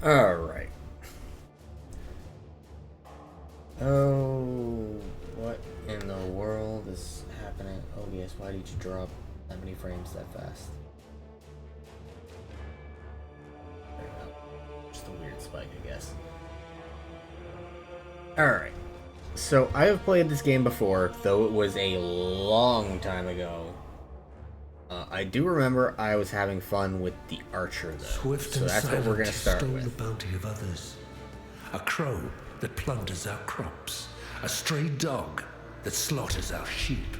Alright. Oh, what in the world is happening? OBS, why did you drop that many frames that fast? There we go. Just a weird spike, I guess. Alright. So, I have played this game before, though it was a long time ago. I do remember I was having fun with the archer, though. Swift so and that's what we're going to start stole with. the bounty of others. A crow that plunders our crops. A stray dog that slaughters our sheep.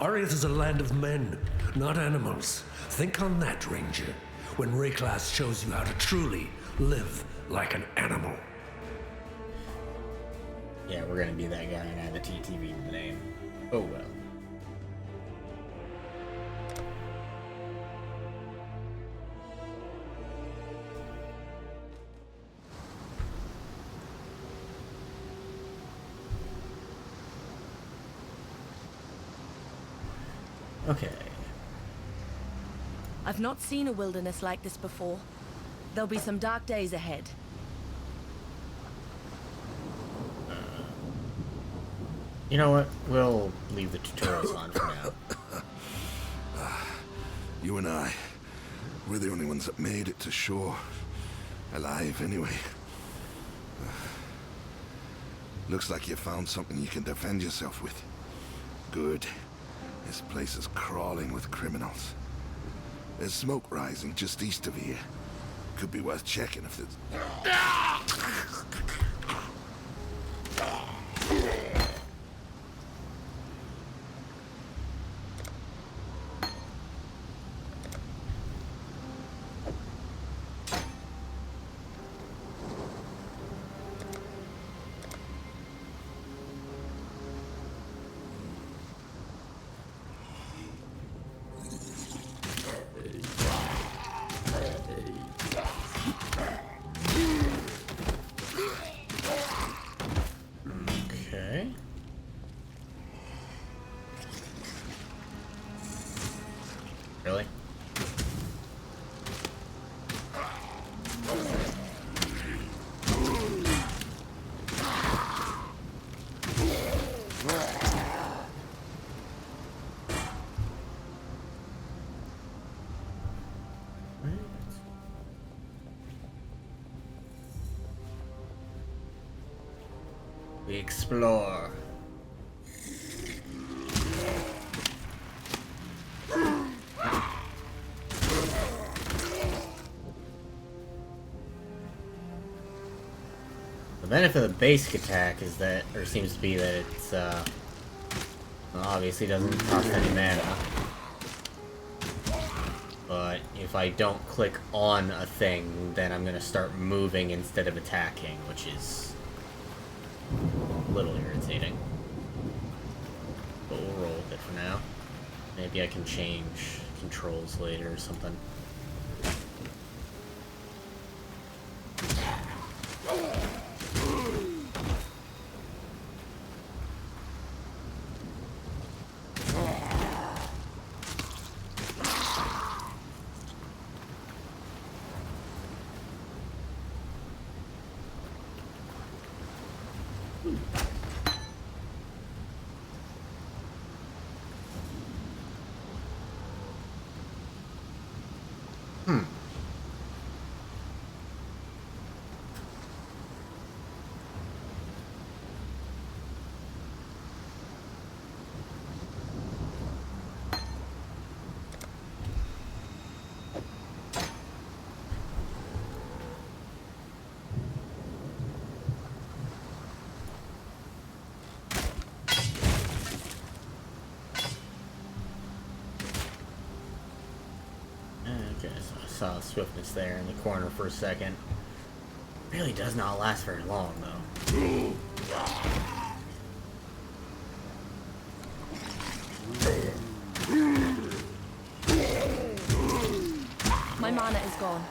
Oriath is a land of men, not animals. Think on that, Ranger, when Rayclass shows you how to truly live like an animal. Yeah, we're going to be that guy and add the TTV in the name. Oh well. Okay. I've not seen a wilderness like this before. There'll be some dark days ahead. You know what? We'll leave the tutorials on for now. You and I, we're the only ones that made it to shore. Alive, anyway. Looks like you found something you can defend yourself with. Good. This place is crawling with criminals. There's smoke rising just east of here. Could be worth checking if there's... Okay. Really? We explore. The benefit of the basic attack is that, or seems to be that it's, obviously doesn't cost any mana. But if I don't click on a thing, then I'm gonna start moving instead of attacking, which is a little irritating. But we'll roll with it for now. Maybe I can change controls later or something. Okay, so I saw swiftness there in the corner for a second. Really does not last very long, though. My mana is gone.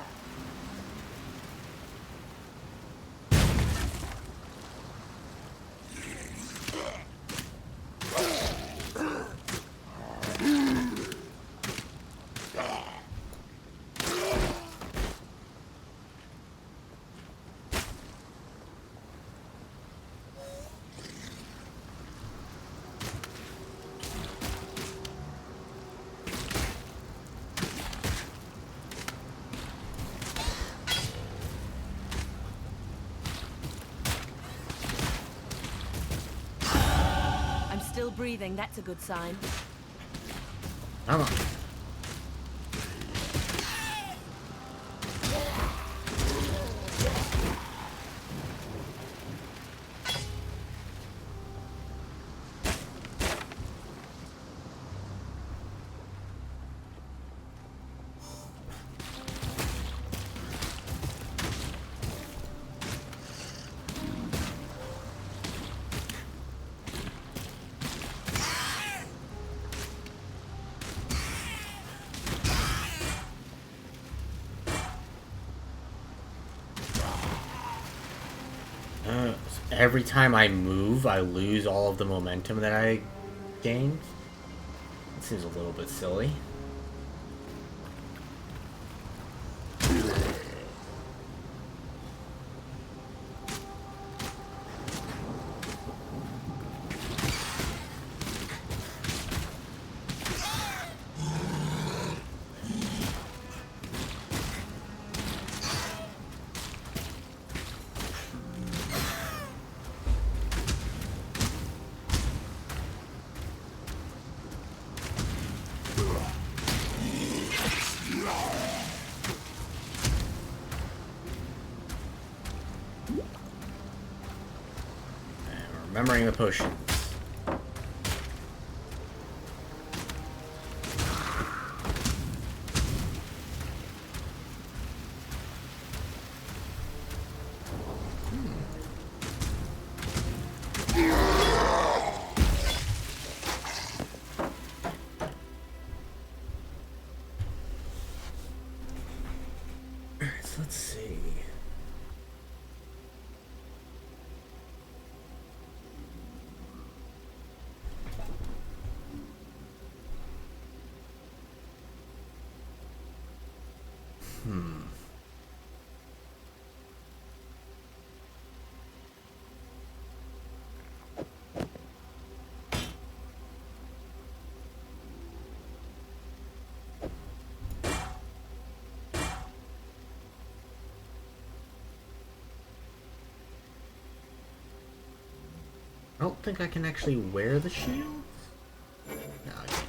breathing, that's a good sign. Come on. Every time I move, I lose all of the momentum that I gained. It seems a little bit silly. Remembering the potions. Alright, so let's see. I don't think I can actually wear the shield. No, I can't.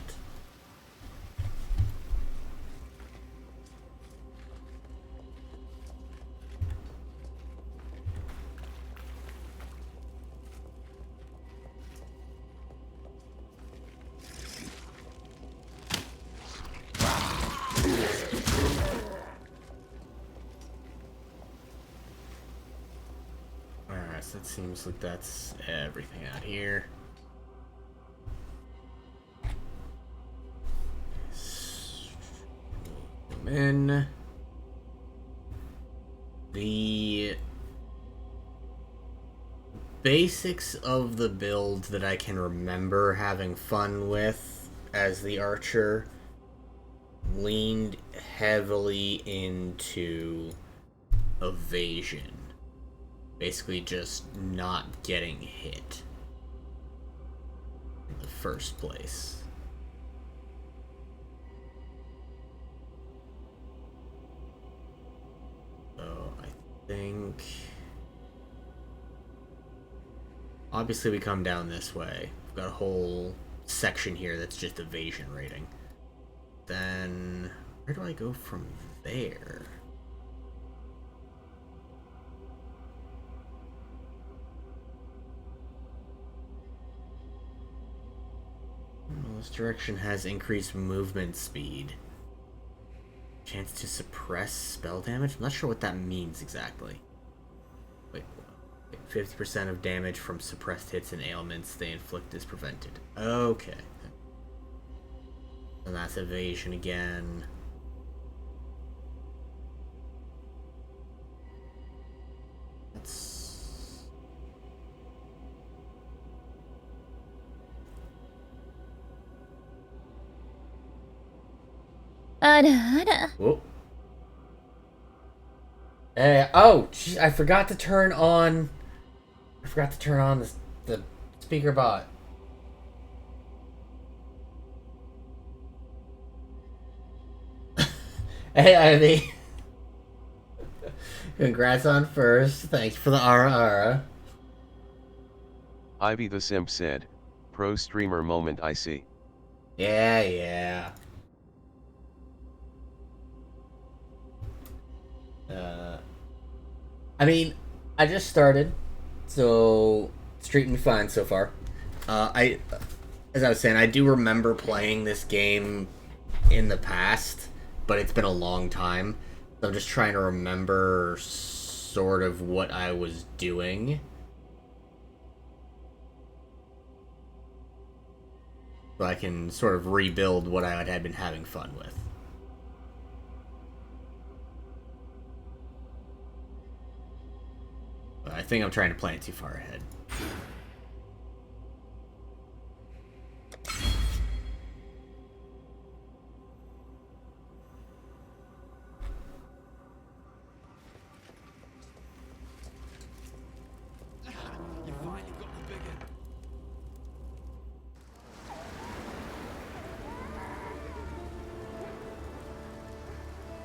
Alright, so it seems like that's everything out here. Come in. The basics of the build that I can remember having fun with as the archer leaned heavily into evasion. Basically just not getting hit in the first place. So I think obviously we come down this way. We've got a whole section here that's just evasion rating. Then where do I go from there? Well, this direction has increased movement speed. Chance to suppress spell damage? I'm not sure what that means exactly. Wait, 50% of damage from suppressed hits and ailments they inflict is prevented. Okay. And that's evasion again. That's... Whoa. Oh, geez, I forgot to turn on the speaker bot. Hey, Ivy. Congrats on first. Thanks for the Ara Ara. Ivy the Simp said, Pro streamer moment I see. Yeah. I mean, I just started, so it's treating me fine so far. As I was saying, I do remember playing this game in the past, but it's been a long time. So I'm just trying to remember sort of what I was doing. So I can sort of rebuild what I had been having fun with. But I think I'm trying to plan too far ahead.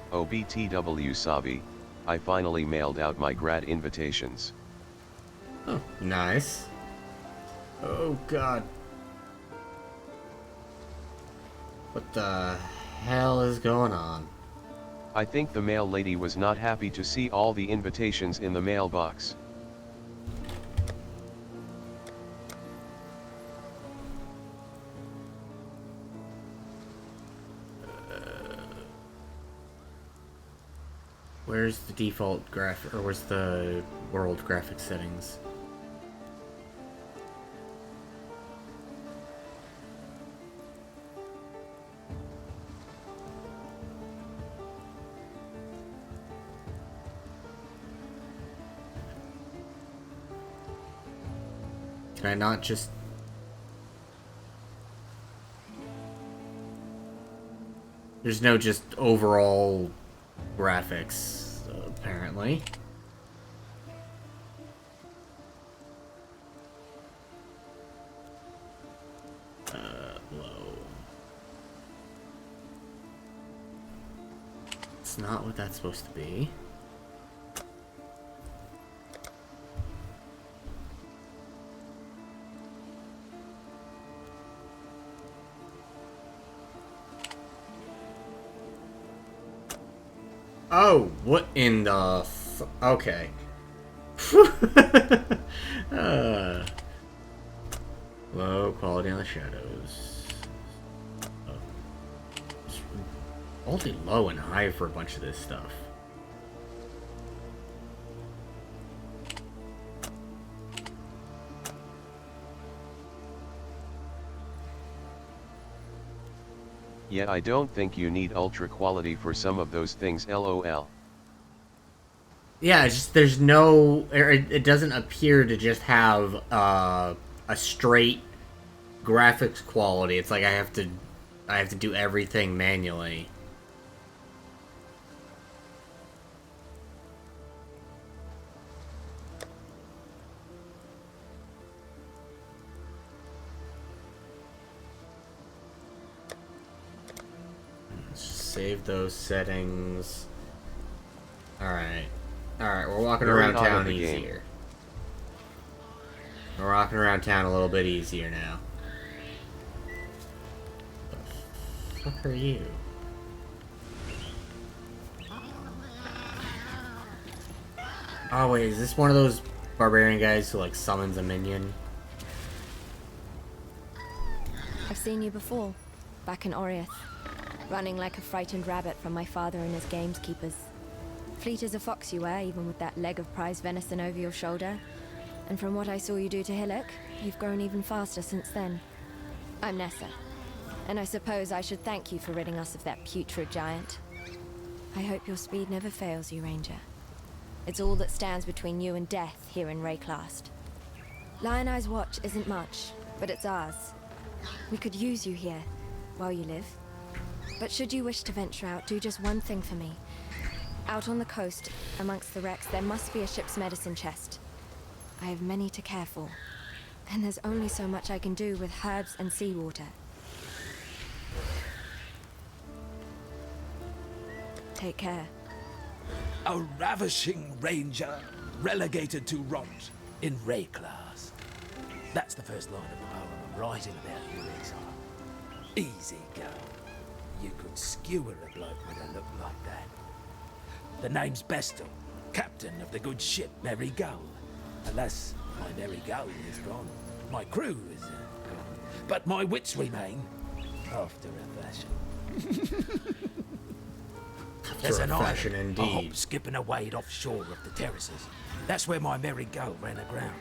OBTW Savi, I finally mailed out my grad invitations. Oh, nice. Oh, God. What the hell is going on? I think the mail lady was not happy to see all the invitations in the mailbox. Where's the default graphic, or where's the world graphic settings? Can I not just... There's no just overall graphics, apparently. Low. It's not what that's supposed to be. Oh, what in the okay. Low quality on the shadows. It's only low and high for a bunch of this stuff. Yeah, I don't think you need ultra quality for some of those things, lol. Yeah, it's just there's no... It doesn't appear to just have a straight graphics quality. It's like I have to do everything manually. Save those settings. Alright, we're walking Very around hot town of the game. easier. We're walking around town a little bit easier now. The fuck are you? Oh wait, is this one of those barbarian guys who like summons a minion? I've seen you before, back in Oriath, running like a frightened rabbit from my father and his gameskeepers. Fleet as a fox you were, even with that leg of prize venison over your shoulder. And from what I saw you do to Hillock, you've grown even faster since then. I'm Nessa, and I suppose I should thank you for ridding us of that putrid giant. I hope your speed never fails you, Ranger. It's all that stands between you and death here in Rayclast. Lion Eye's watch isn't much, but it's ours. We could use you here, while you live. But should you wish to venture out, do just one thing for me. Out on the coast, amongst the wrecks, there must be a ship's medicine chest. I have many to care for, and there's only so much I can do with herbs and seawater. Take care. A ravishing ranger, relegated to rot in Rayclast. That's the first line of the poem. writing about you, Exile. Easy go. You could skewer a bloke with a look like that. The name's Bestel, captain of the good ship Merry Gull. Alas, my Merry Gull is gone. My crew is gone. But my wits remain, after a fashion. There's an fashion island, indeed. a hop, skipping a wade offshore of the terraces. That's where my Merry Gull ran aground.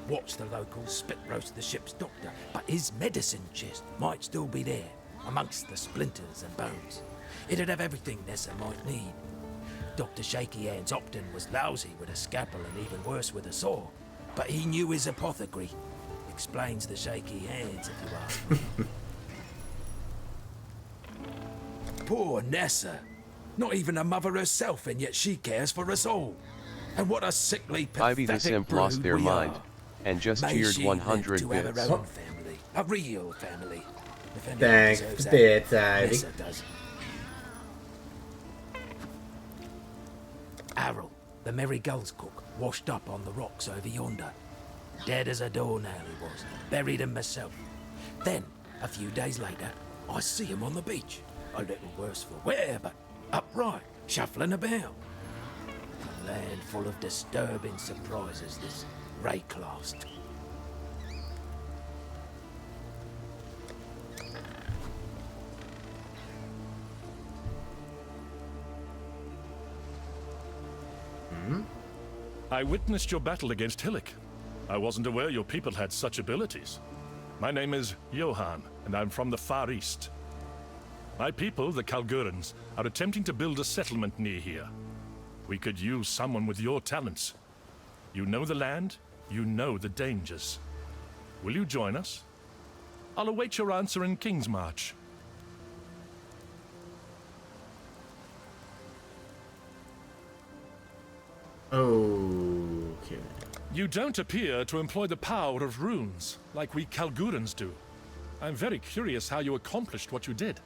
Watched the locals spit roast the ship's doctor, but his medicine chest might still be there, amongst the splinters and bones. It'd have everything Nessa might need. Dr. Shaky Hands Opton was lousy with a scalpel and even worse with a saw, but he knew his apothecary. Explains the shaky hands, if you ask me. Poor Nessa. Not even a mother herself, and yet she cares for us all. And what a sickly, Ivy pathetic the Simp brood lost their we mind, are. and just May cheered she 100 live to have bits. her own family, a real family. If anyone Thanks deserves for that, bits, Ivy. Nessa does. Errol, the Merry Gull's cook, washed up on the rocks over yonder. Dead as a doornail he was, buried him myself. Then, a few days later, I see him on the beach. A little worse for wear, but upright, shuffling about. A land full of disturbing surprises, this Rayclast. I witnessed your battle against Hillik. I wasn't aware your people had such abilities. My name is Johan, and I'm from the Far East. My people, the Kalgurans, are attempting to build a settlement near here. We could use someone with your talents. You know the land, you know the dangers. Will you join us? I'll await your answer in Kingsmarch. Okay. You don't appear to employ the power of runes, like we Kalgurans do. I'm very curious how you accomplished what you did.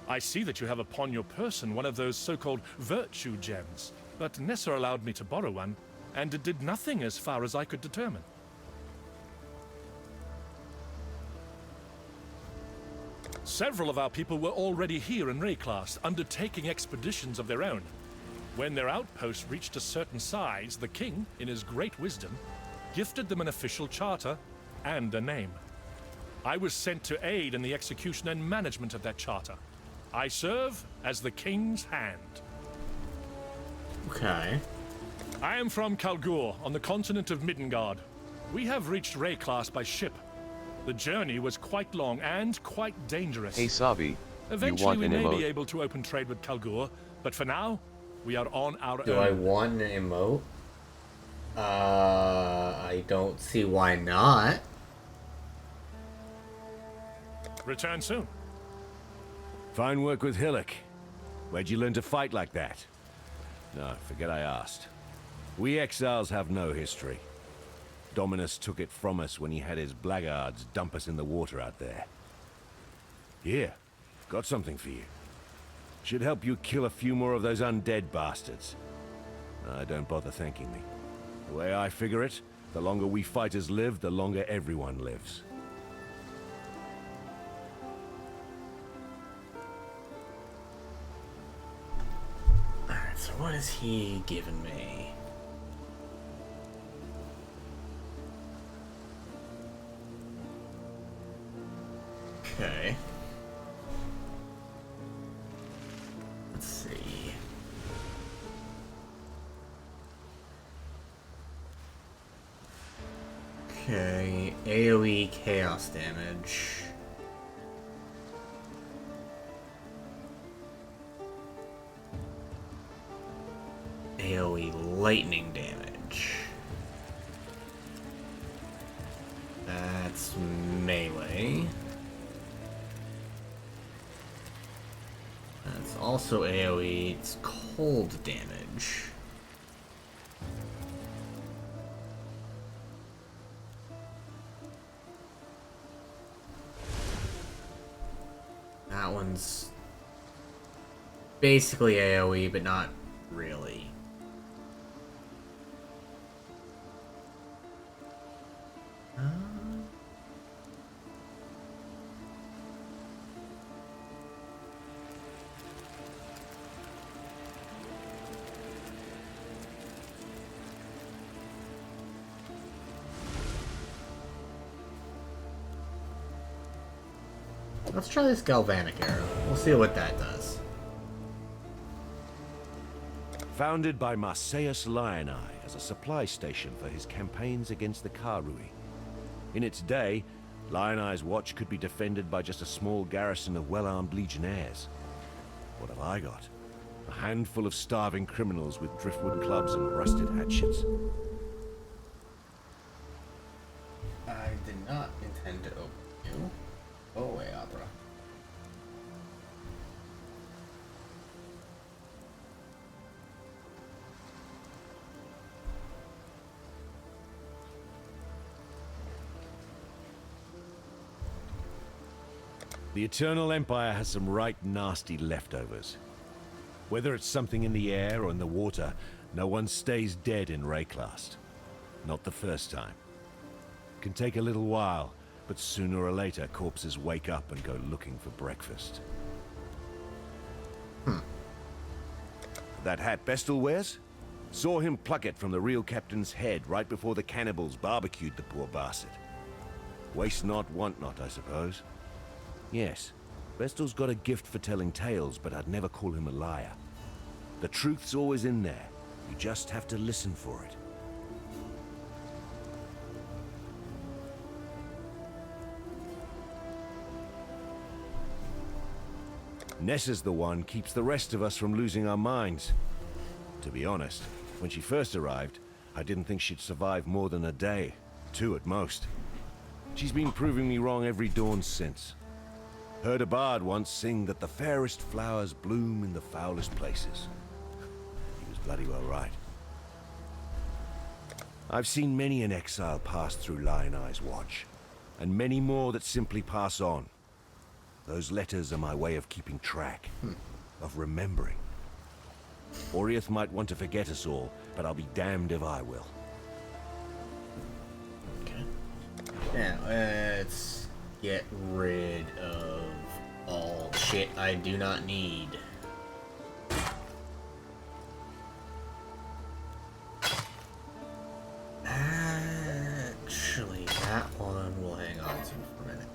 I see that you have upon your person one of those so-called virtue gems, but Nessa allowed me to borrow one, and it did nothing as far as I could determine. Several of our people were already here in Rayclast, undertaking expeditions of their own. When their outpost reached a certain size, the king, in his great wisdom, gifted them an official charter and a name. I was sent to aid in the execution and management of that charter. I serve as the king's hand. Okay. I am from Kalgur, on the continent of Middengard. We have reached Rayclast by ship. The journey was quite long and quite dangerous. Hey Savi, you Eventually want we an may be emote? able to open trade with Kalgur, but for now, we are on our Do own. I want an emote? I don't see why not. Return soon. Fine work with Hillock. Where'd you learn to fight like that? No, forget I asked. We exiles have no history. Dominus took it from us when he had his blackguards dump us in the water out there. Here, got something for you. Should help you kill a few more of those undead bastards. Don't bother thanking me. The way I figure it, the longer we fighters live, the longer everyone lives. Alright, so what has he given me? Okay. Let's see. Okay, AoE chaos damage. AoE lightning damage. That's melee. That's also AoE. It's cold damage. That one's basically AoE, but not really. Let's try this galvanic arrow. We'll see what that does. Founded by Marseilles Lioneye as a supply station for his campaigns against the Karui. In its day, Lioneye's watch could be defended by just a small garrison of well-armed legionnaires. What have I got? A handful of starving criminals with driftwood clubs and rusted hatchets. I did not intend to open you. Go away, Opera. The Eternal Empire has some right nasty leftovers. Whether it's something in the air or in the water, no one stays dead in Rayclast. Not the first time. Can take a little while, but sooner or later corpses wake up and go looking for breakfast. That hat Bestel wears? Saw him pluck it from the real captain's head right before the cannibals barbecued the poor bastard. Waste not, want not, I suppose. Yes, Bestel's got a gift for telling tales, but I'd never call him a liar. The truth's always in there. You just have to listen for it. Nessa's the one keeps the rest of us from losing our minds. To be honest, when she first arrived, I didn't think she'd survive more than a day. 2 at most. She's been proving me wrong every dawn since. Heard a bard once sing that the fairest flowers bloom in the foulest places. He was bloody well right. I've seen many an exile pass through Lioneye's watch, and many more that simply pass on. Those letters are my way of keeping track, of remembering. Oriath might want to forget us all, but I'll be damned if I will. Okay. Now, let's get rid of all shit I do not need. Actually, that one we'll hang on to for a minute.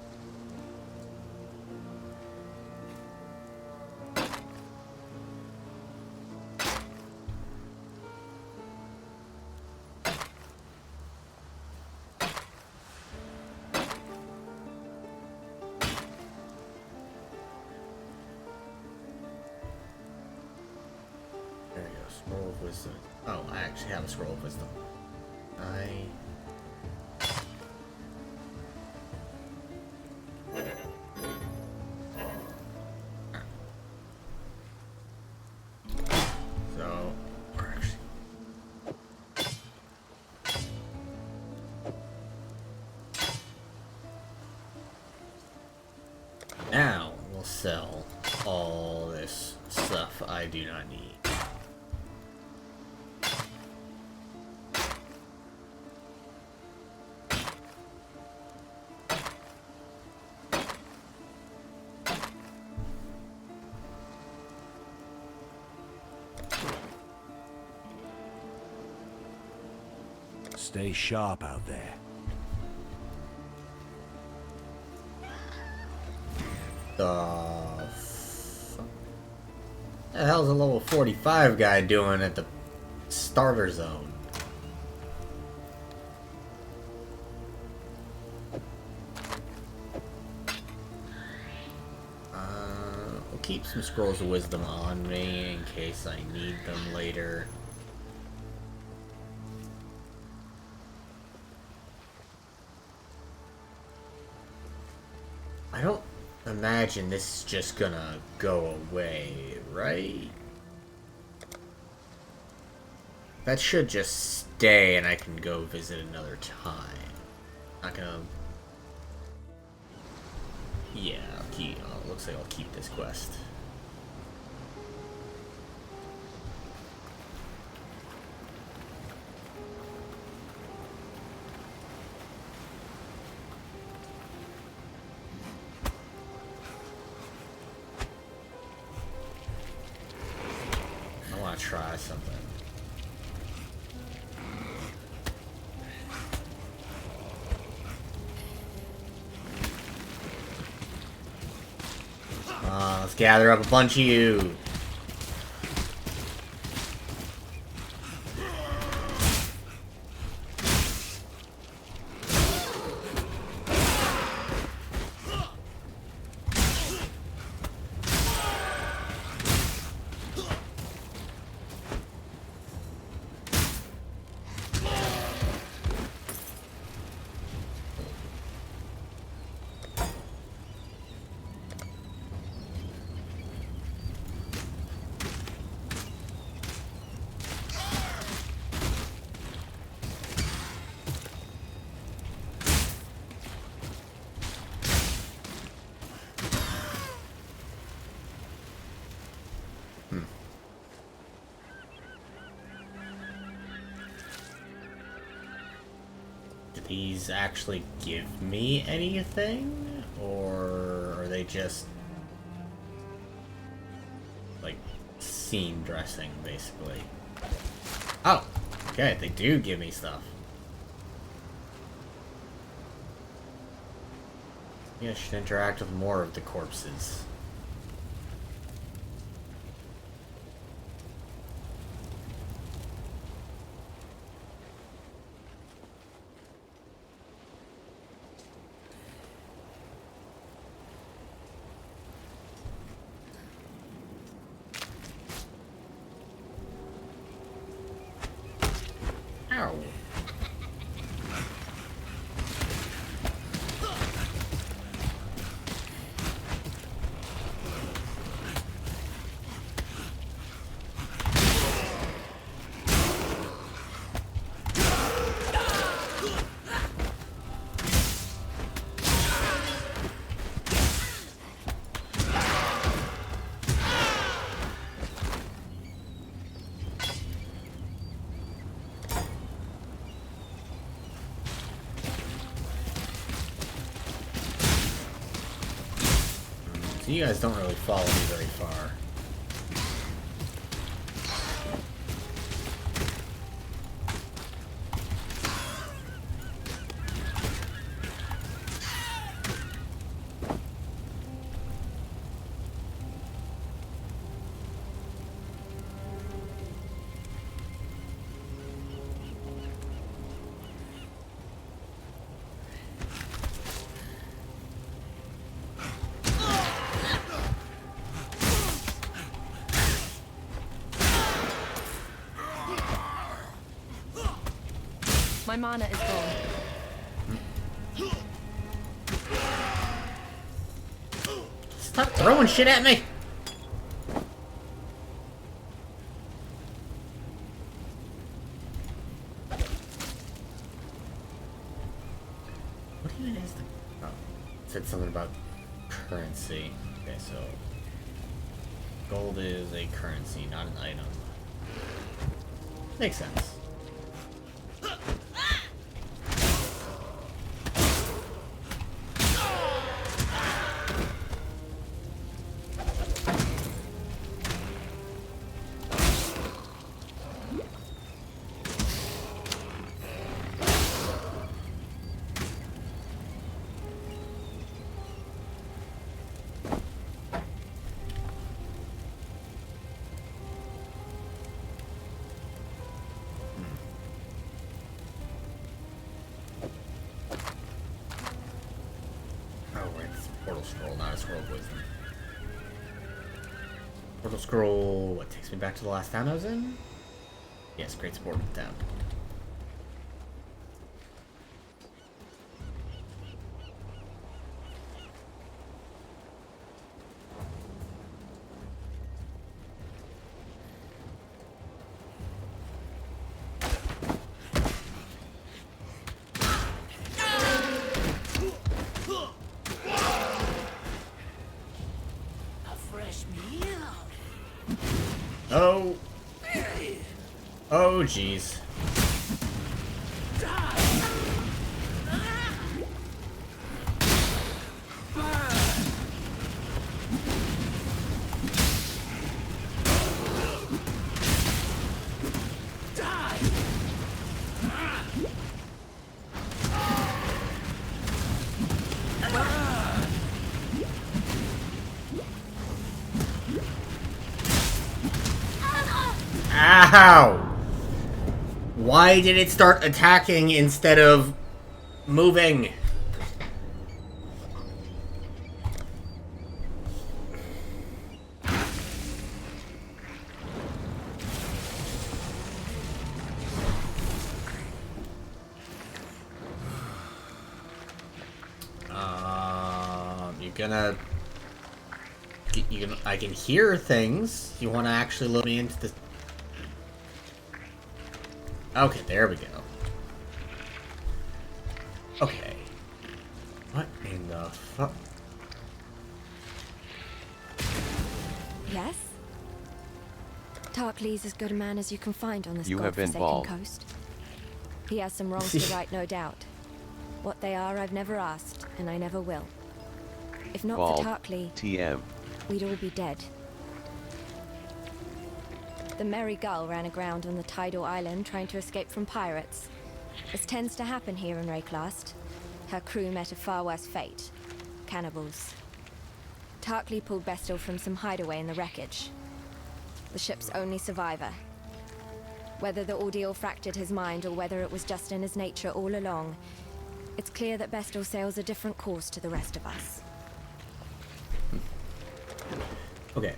There we go, Scroll of Wisdom. Oh, I actually have a Scroll of Wisdom. So, we're actually... Now, we'll sell all this stuff I do not need. Stay sharp out there. The hell's a level 45 guy doing at the starter zone? We'll keep some Scrolls of Wisdom on me in case I need them later. I don't imagine this is just gonna go away, right? That should just stay and I can go visit another time. Not gonna... Yeah, I'll keep... Oh, looks like I'll keep this quest. I want to try something. gather up a bunch of you. These actually give me anything? Or are they just like scene dressing, basically? Oh, okay, they do give me stuff. Yeah, I should interact with more of the corpses. Ow. So you guys don't really follow me very far. My mana is gone. Stop throwing shit at me! What even is the... Oh, it said something about currency. Okay, so... Gold is a currency, not an item. Makes sense. Portal scroll, not a scroll of wisdom. Portal scroll, what, takes me back to the last town I was in? Yes, great support of the town. Oh. Oh, jeez. How? Why did it start attacking instead of moving? I can hear things. You want to actually load me into the... Okay, there we go. Okay. What in the fuck? Yes? Tarklee's as good a man as you can find on this You have been godforsaken bald. coast. He has some wrongs to right, no doubt. What they are, I've never asked, and I never will. If not Bald. for Tarklee, TM. we'd all be dead. The Merry Gull ran aground on the tidal island trying to escape from pirates. As tends to happen here in Rayclast, her crew met a far worse fate. Cannibals. Tarklee pulled Bestel from some hideaway in the wreckage. The ship's only survivor. Whether the ordeal fractured his mind or whether it was just in his nature all along, it's clear that Bestel sails a different course to the rest of us. Okay.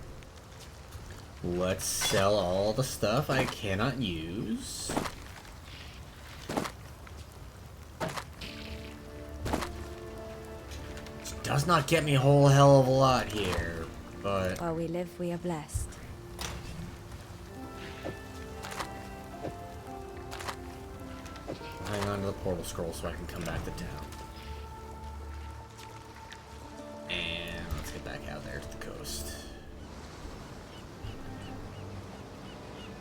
Let's sell all the stuff I cannot use. Which does not get me a whole hell of a lot here, but... While we live, we are blessed. Hang on to the portal scroll so I can come back to town. And let's get back out there to the coast.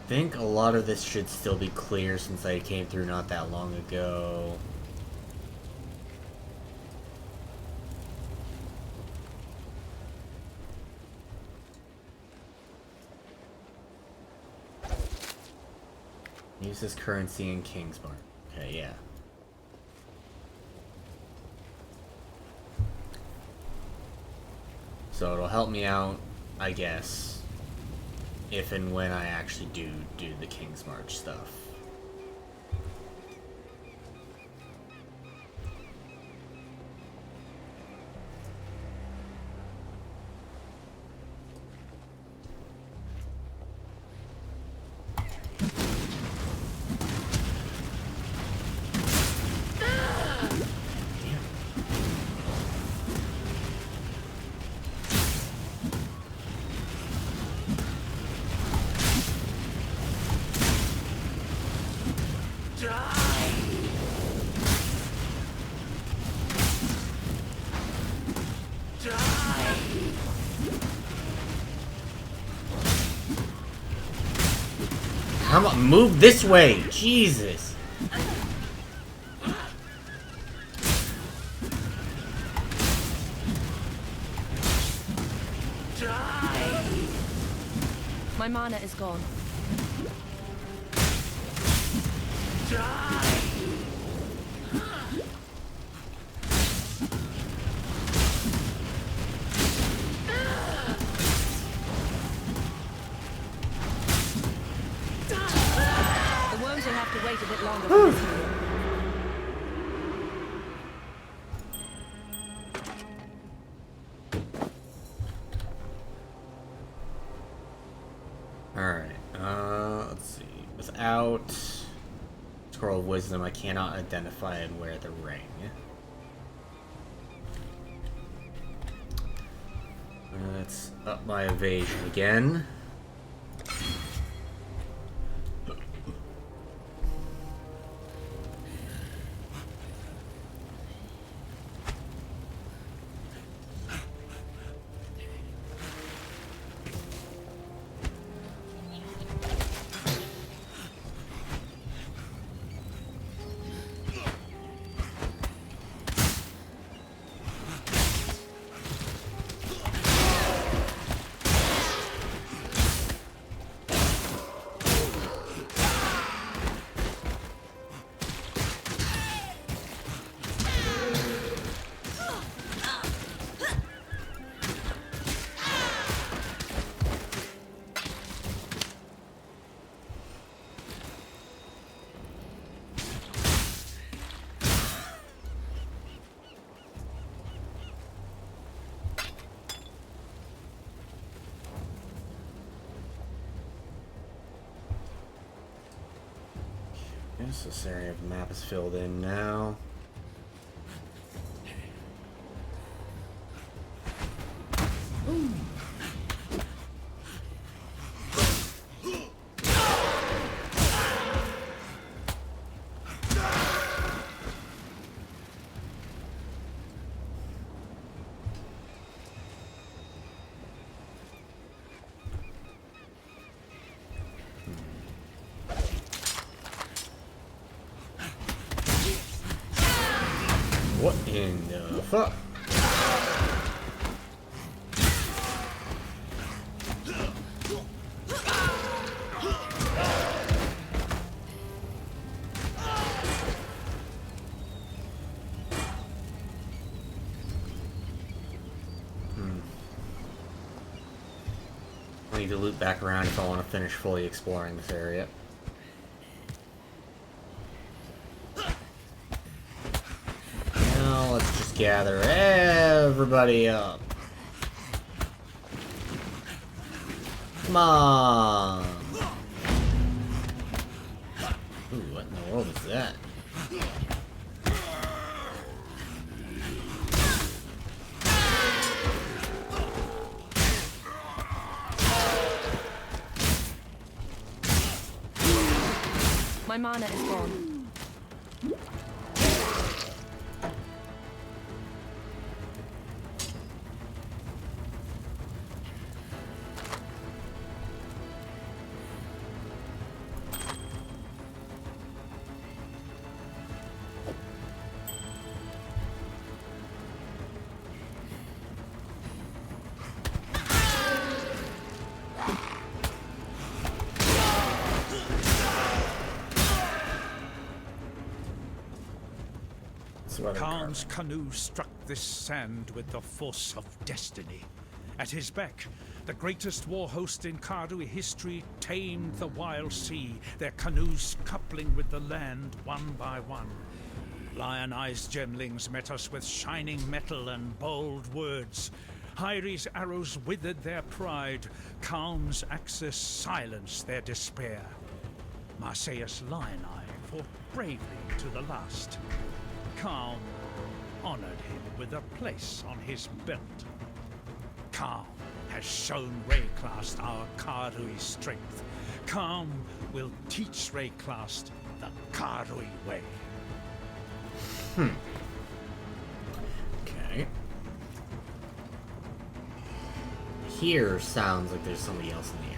I think a lot of this should still be clear since I came through not that long ago. Use this currency in Kingsmart. Okay, yeah. So it'll help me out, I guess, if and when I actually do the King's March stuff. Come on, move this way! Jesus! My mana is gone. The worms will have to wait a bit longer for this heal. Alright, let's see. Without Scroll of Wisdom, I cannot identify and wear the ring. Let's up my evasion again. So this area of the map is filled in now. What in the fuck? I need to loop back around if I want to finish fully exploring this area. Now let's just gather everybody up. Come on! Ooh, what in the world is that? My mana is gone. Khan's canoe struck this sand with the force of destiny. At his beck, the greatest war host in Karui history tamed the wild sea, their canoes coupling with the land one by one. Lion-eyed gemlings met us with shining metal and bold words. Hyri's arrows withered their pride, Khan's axes silenced their despair. Marseilles Lion-eye fought bravely to the last. Khan honored him with a place on his belt. Khan has shown Rayclast our Karui strength. Khan will teach Rayclast the Karui way. Okay. Here sounds like there's somebody else in the area.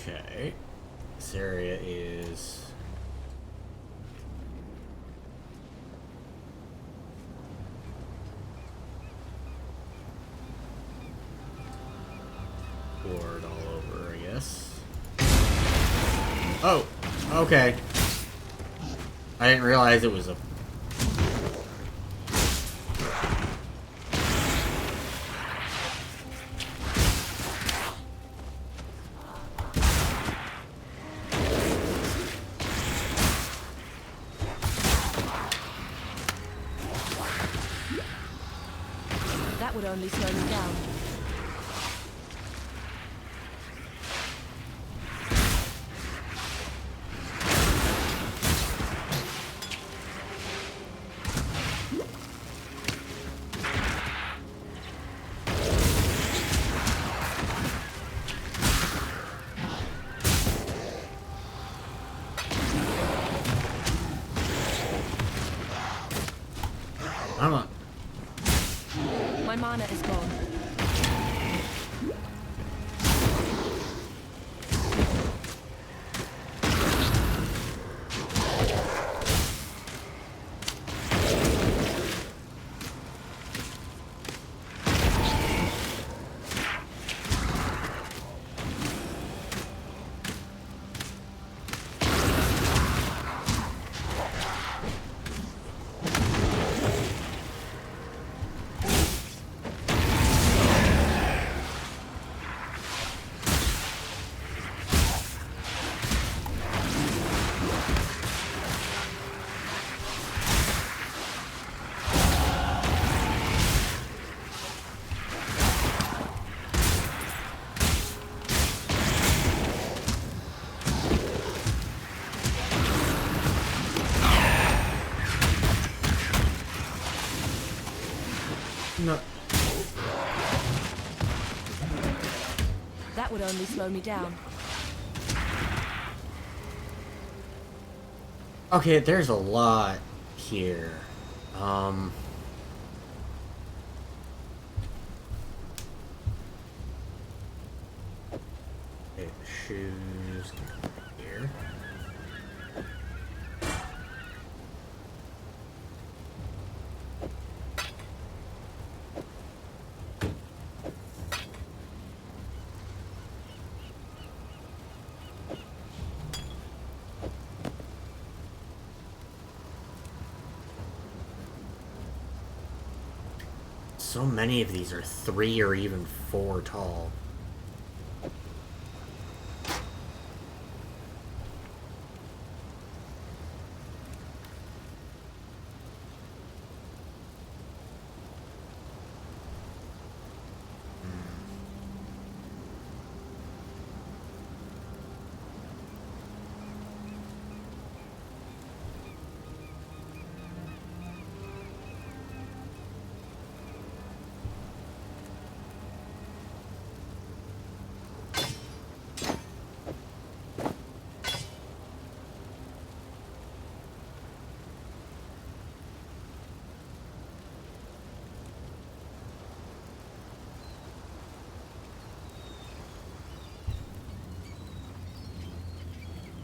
Okay, this area is board all over, I guess. Oh, okay. I didn't realize it was a That would only slow me down. Come on. My mana is gone. that would only slow me down. Okay, there's a lot here. Okay, shoes here. So many of these are 3 or even 4 tall.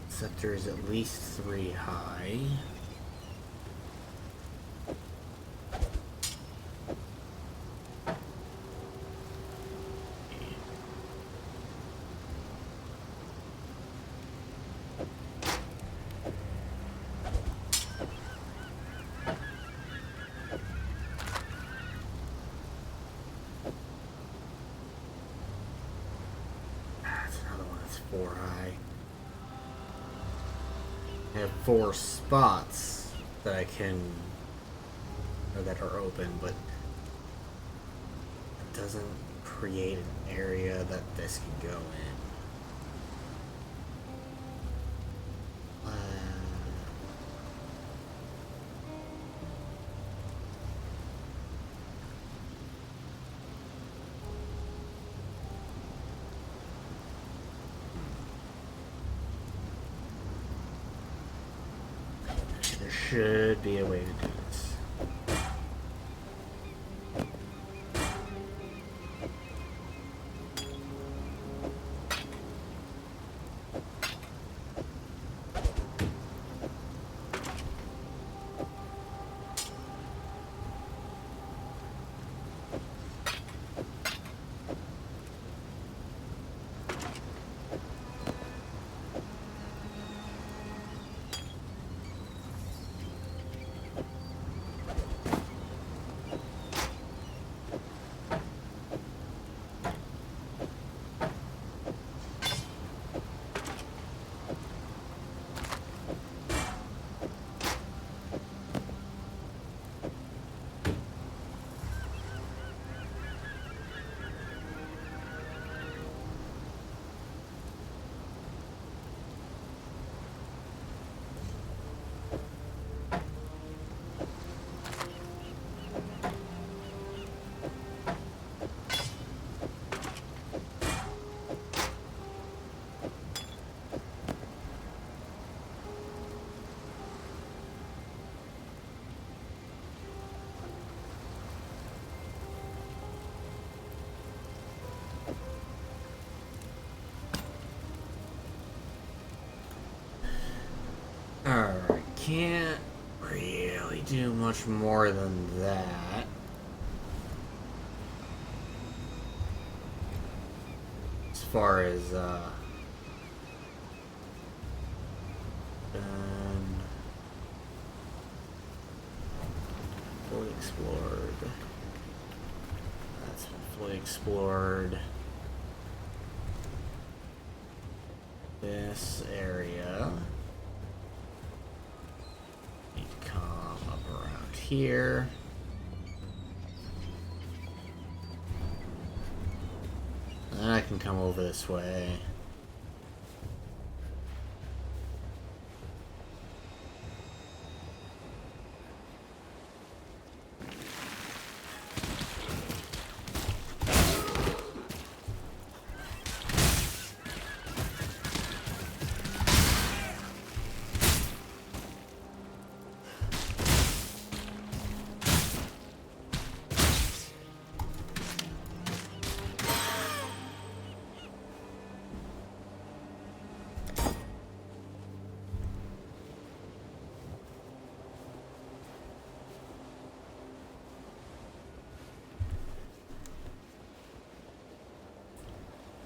Sector is at least 3 high. That's another one that's 4 high. I have 4 spots that I can, or that are open, but it doesn't create an area that this can go in. There should be a way to do this. Alright, can't really do much more than that. As far as, fully explored. That's been fully explored. This area. Need to come up around here. And then I can come over this way.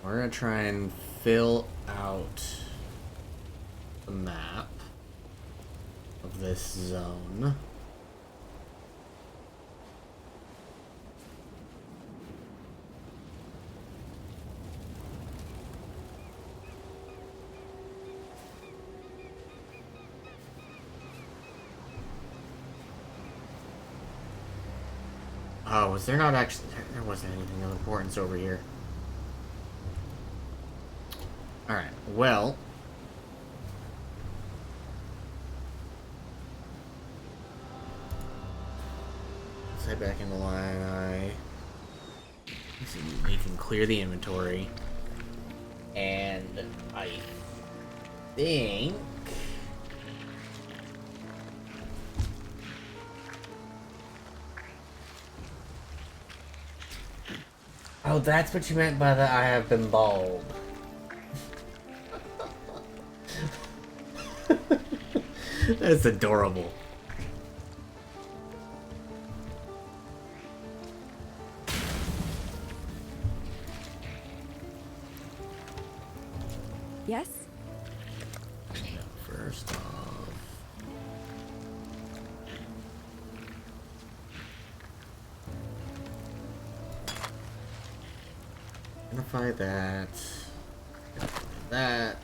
We're gonna try and fill out the map of this zone. Oh, was there not actually... There wasn't anything of importance over here. Alright, well... Let's head back in the line. We can clear the inventory. And I think... Oh, that's what you meant by the I have been bald. That's adorable. Yes? First off... Identify that. Identify that.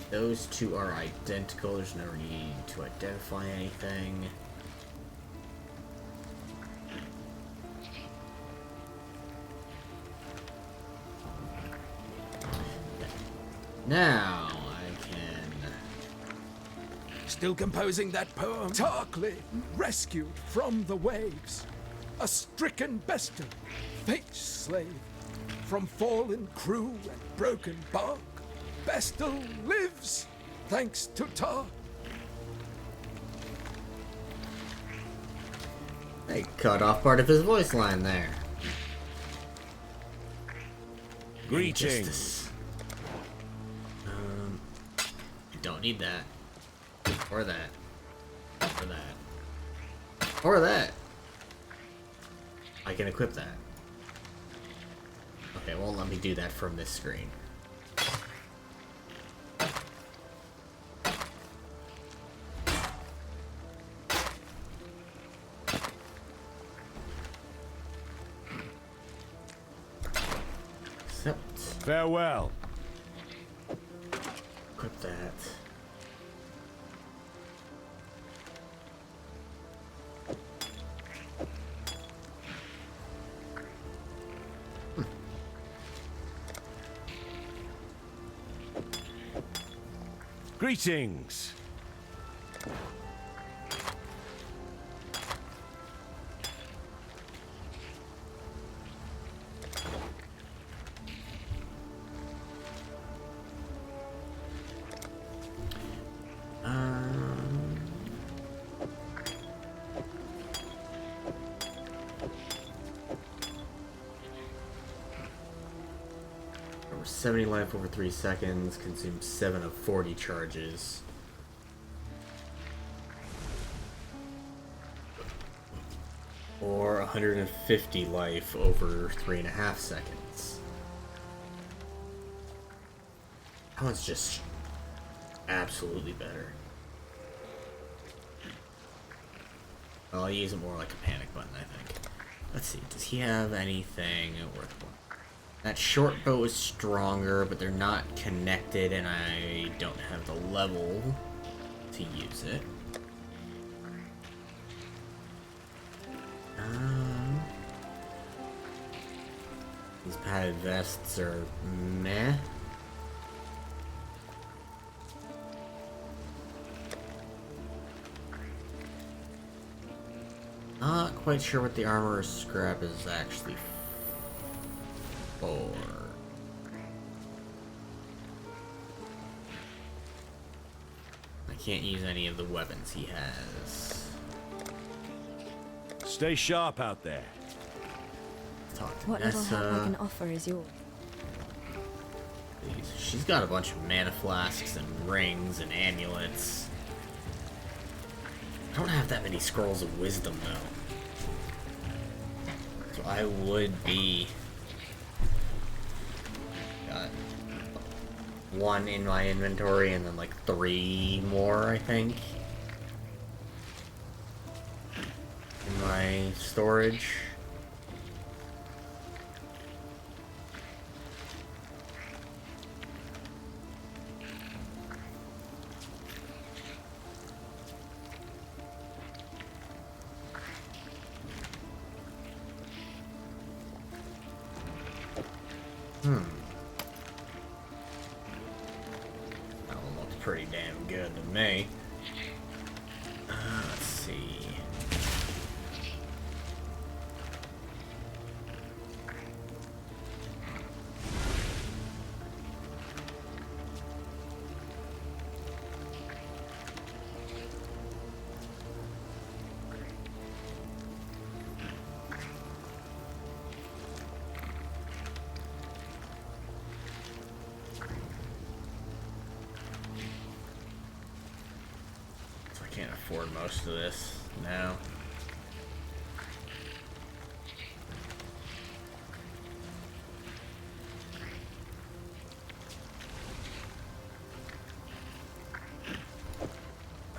Those two are identical. There's no need to identify anything. Now I can... Still composing that poem. Tarkly, rescued from the waves. A stricken bestial, fate's slave. From fallen crew and broken bark. Bestial lives, thanks to Tar. They cut off part of his voice line there. Greetings. Don't need that. Or that. Or that. Or that. I can equip that. Okay, well, let me do that from this screen. Accept. Farewell. Equip that. Greetings. Over 70 life over 3 seconds, consumes 7 of 40 charges. Or 150 life over 3.5 seconds. That one's just absolutely better. I'll use it more like a panic button, I think. Let's see, does he have anything worthwhile? That short bow is stronger, but they're not connected, and I don't have the level to use it. These padded vests are meh. Not quite sure what the armor scrap is actually for. I can't use any of the weapons he has. Stay sharp out there. Talk to What little help I Nessa. can offer is yours. She's got a bunch of mana flasks and rings and amulets. I don't have that many scrolls of wisdom though. So I would be... Got one in my inventory and then like 3 more, I think. In my storage. That one looks pretty damn good to me. Let's see. Can't afford most of this now.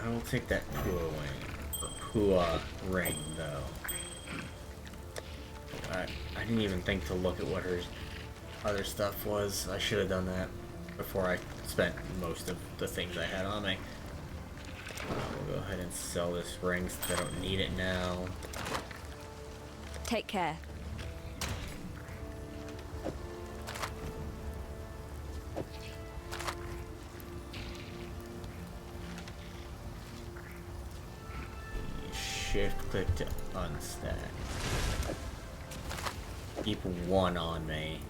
I will take that Pua ring though. I didn't even think to look at what her other stuff was. I should have done that before I spent most of the things I had on me. We'll go ahead and sell this ring since I don't need it now. Take care. Shift click to unstack. Keep 1 on me.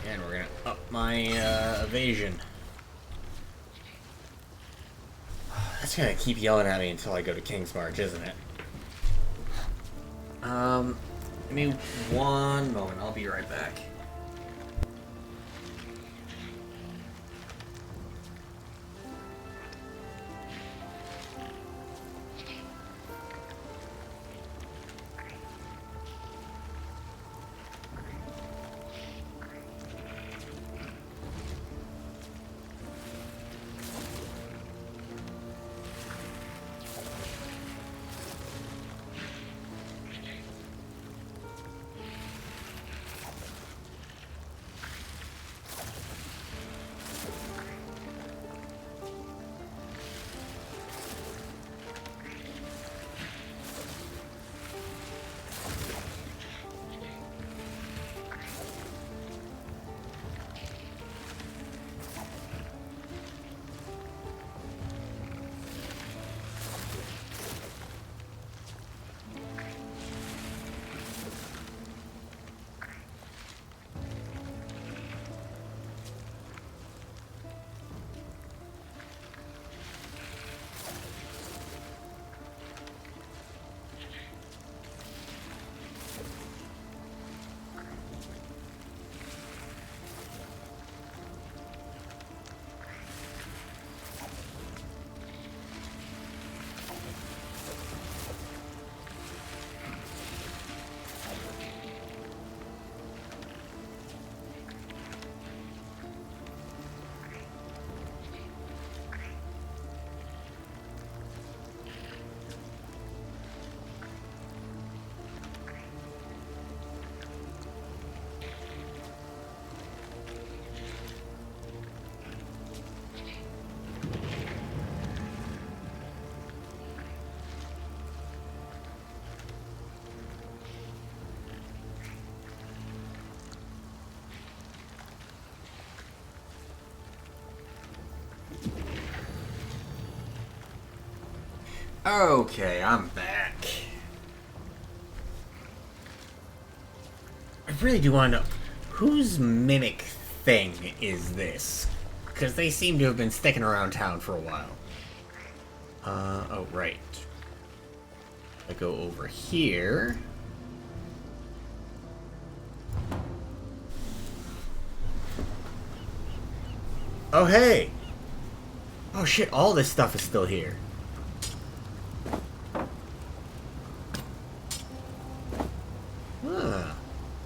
And we're gonna up my evasion. That's gonna keep yelling at me until I go to King's March, isn't it? Give me 1 moment. I'll be right back. Okay, I'm back. I really do want to know, whose mimic thing is this? Because they seem to have been sticking around town for a while. Oh, right. I go over here. Oh, hey! Oh shit, all this stuff is still here. Huh.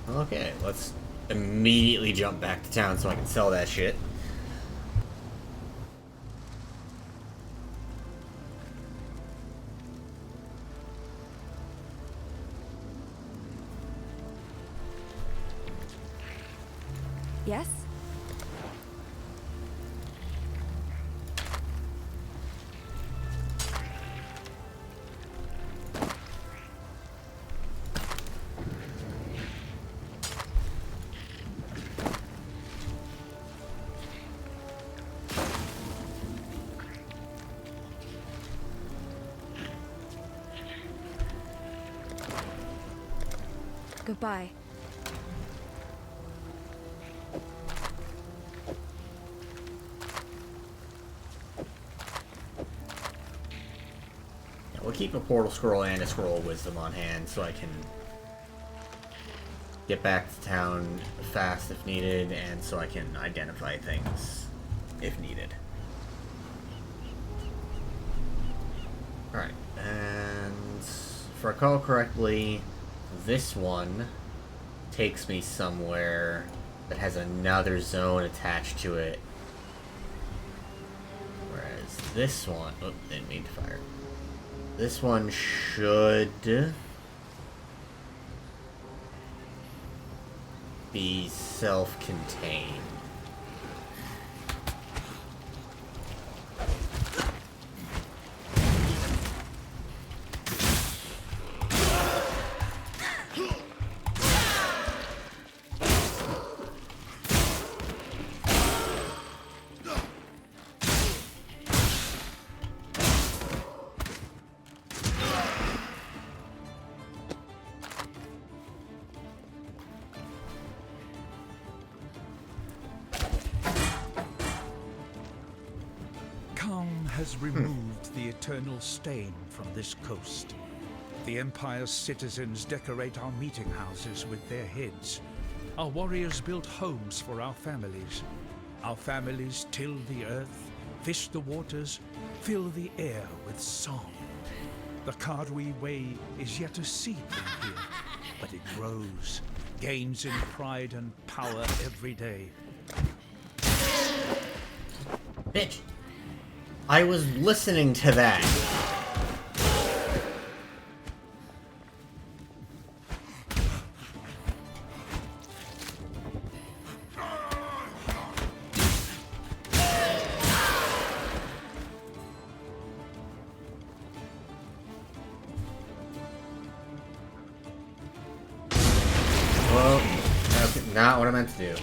Okay, let's immediately jump back to town so I can sell that shit. Yes? Goodbye. Yeah, we'll keep a portal scroll and a scroll of wisdom on hand so I can get back to town fast if needed, and so I can identify things if needed. Alright, and if I recall correctly, this one takes me somewhere that has another zone attached to it. Whereas this one... Oh, didn't mean to fire. This one should be self-contained. Has removed the eternal stain from this coast. The Empire's citizens decorate our meeting houses with their heads. Our warriors build homes for our families. Our families till the earth, fish the waters, fill the air with song. The Cardui Way is yet a seedling here, but it grows, gains in pride and power every day. Bitch! I was listening to that. Well, that's not what I meant to do.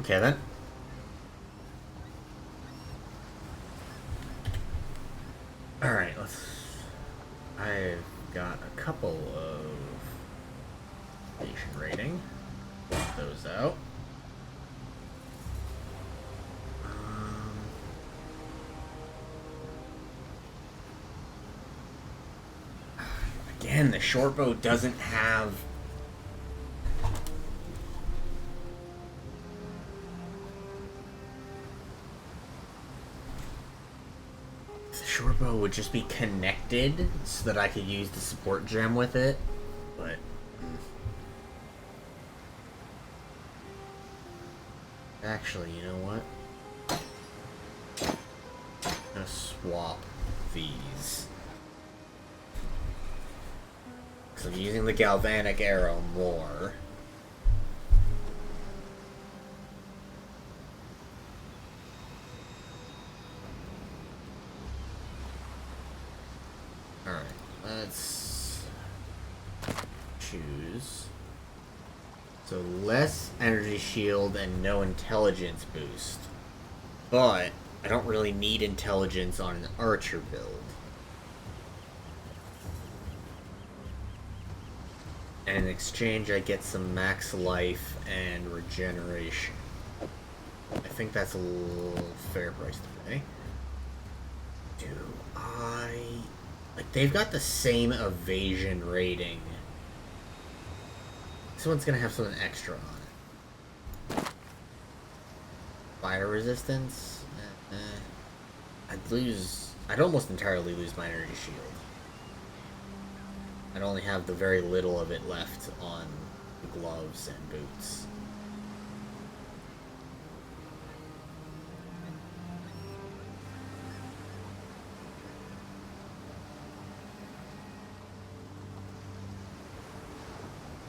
Okay then. Alright, I've got a couple of station rating. Swap those out. Again, the shortbow doesn't have... short bow would just be connected so that I could use the support gem with it, but... Actually, you know what? I'm gonna swap these. So I'm using the galvanic arrow more. Alright, let's choose. So less energy shield and no intelligence boost. But I don't really need intelligence on an archer build. And in exchange I get some max life and regeneration. I think that's a little fair price to pay. Do I... Like, they've got the same evasion rating. This one's gonna have something extra on it. Fire resistance? I'd almost entirely lose my energy shield. I'd only have the very little of it left on the gloves and boots.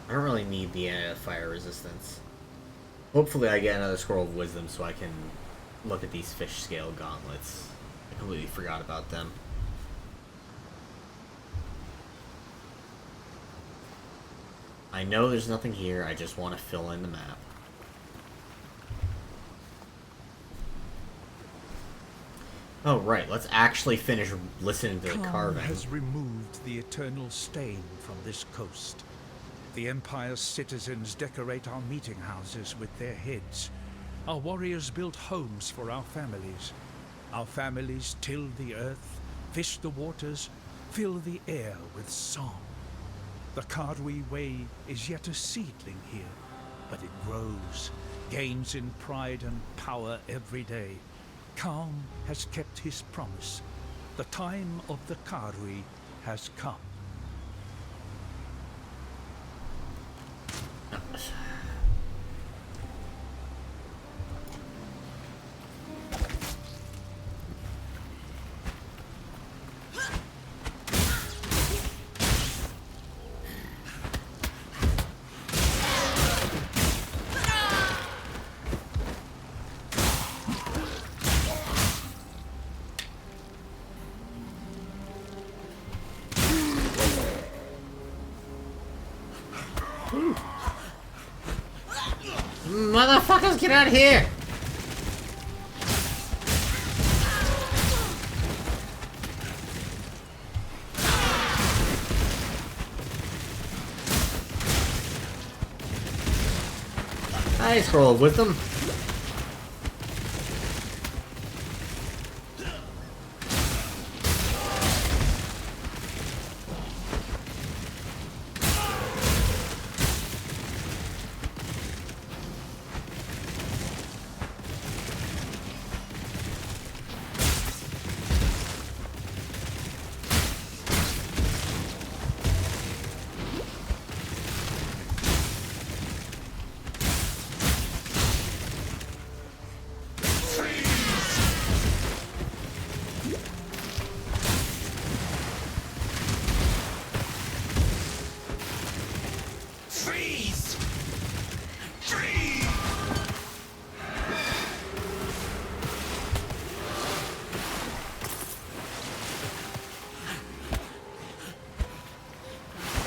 I don't really need the fire resistance. Hopefully I get another Scroll of Wisdom so I can look at these fish scale gauntlets. I completely forgot about them. I know there's nothing here, I just want to fill in the map. Oh right, let's actually finish listening to the carving. has removed the eternal stain from this coast. The Empire's citizens decorate our meeting houses with their heads. Our warriors build homes for our families. Our families till the earth, fish the waters, fill the air with song. The Karui Way is yet a seedling here, but it grows, gains in pride and power every day. Khan has kept his promise. The time of the Karui has come. Motherfuckers, get out of here! Hi, Scroll of Wisdom.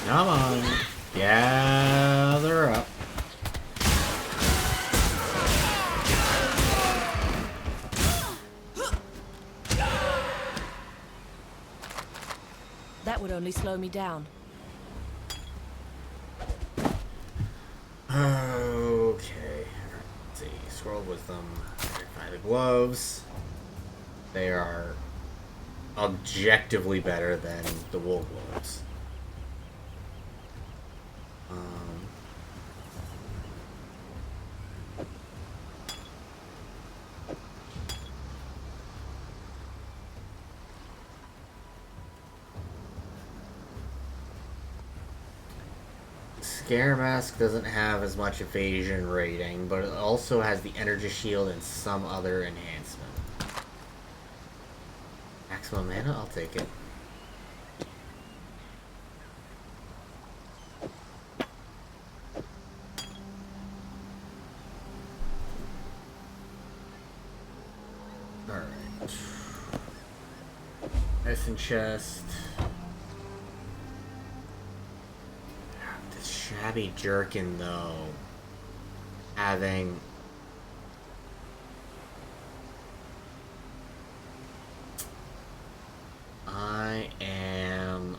Come on, gather up. That would only slow me down. Okay, let's see. Scroll of Wisdom. Find the gloves. They are objectively better than the wool gloves. Scare Mask doesn't have as much evasion rating, but it also has the energy shield and some other enhancement. Maximum mana? I'll take it. Alright. Medicine chest. This shabby jerkin, though. Having... I am...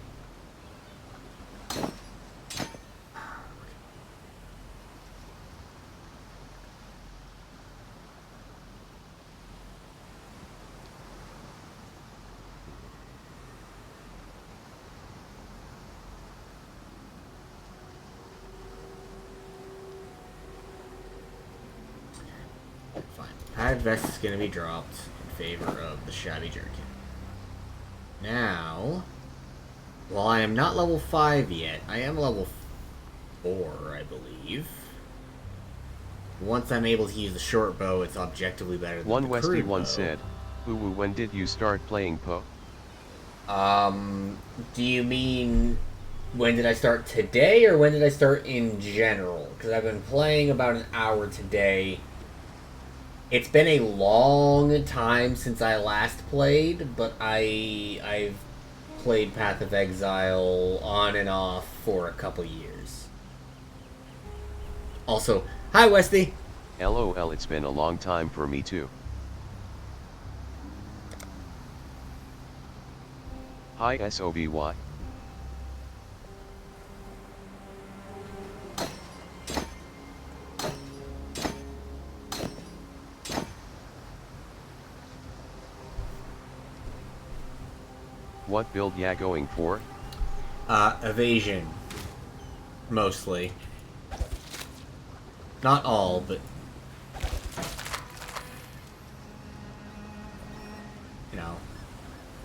Fine. Padded vest is going to be dropped in favor of the shabby jerkin. Now, while I am not level 5 yet, I am level 4, I believe. Once I'm able to use the short bow, it's objectively better than One the Westy crude once bow. said, "Uwu, when did you start playing Poe?" Do you mean when did I start today, or when did I start in general? Because I've been playing about an hour today. It's been a long time since I last played, but I've played Path of Exile on and off for a couple years. Also, hi Westy! LOL, it's been a long time for me too. Hi SOBY. What build ya going for? Evasion. Mostly. Not all, but... You know.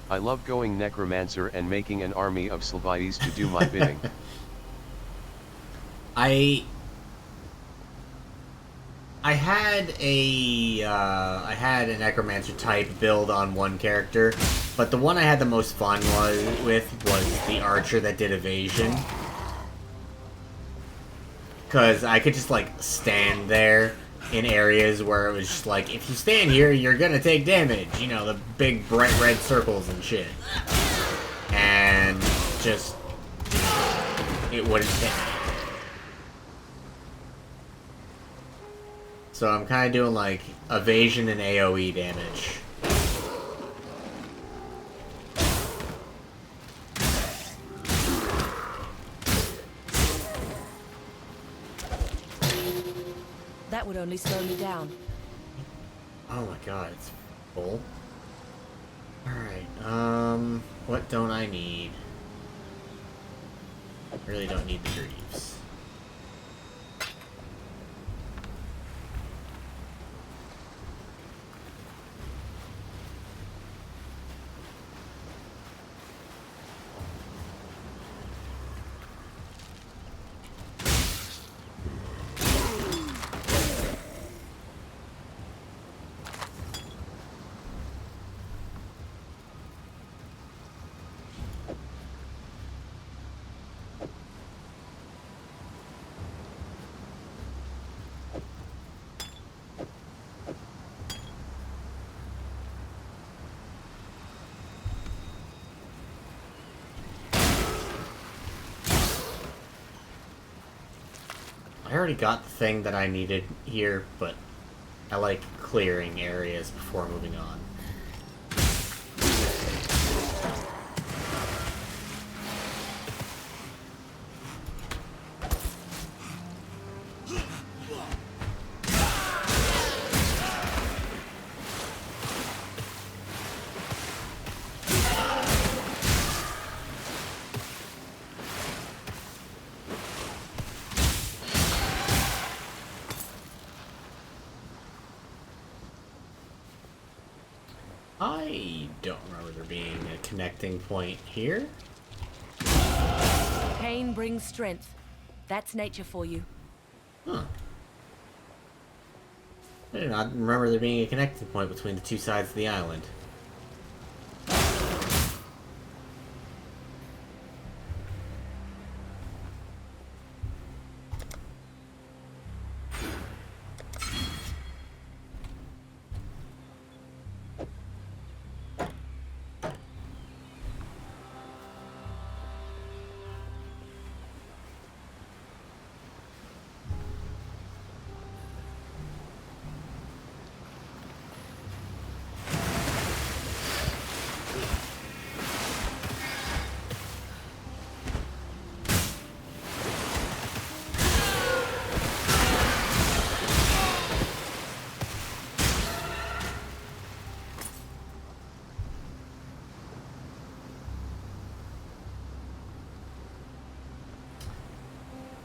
I love going Necromancer and making an army of Sylvides to do my bidding. I had a Necromancer type build on one character, but the one I had the most fun was the Archer that did evasion. Because I could just, like, stand there in areas where it was just like, if you stand here, you're gonna take damage. You know, the big bright red circles and shit. And just... it wouldn't hit me. So I'm kind of doing, like, evasion and AoE damage. That would only slow me down. Oh my god, it's full. Alright, what don't I need? I really don't need the greaves. I already got the thing that I needed here, but I like clearing areas before moving on. I don't remember there being a connecting point here. Pain brings strength. That's nature for you. Huh. I did not remember there being a connecting point between the two sides of the island.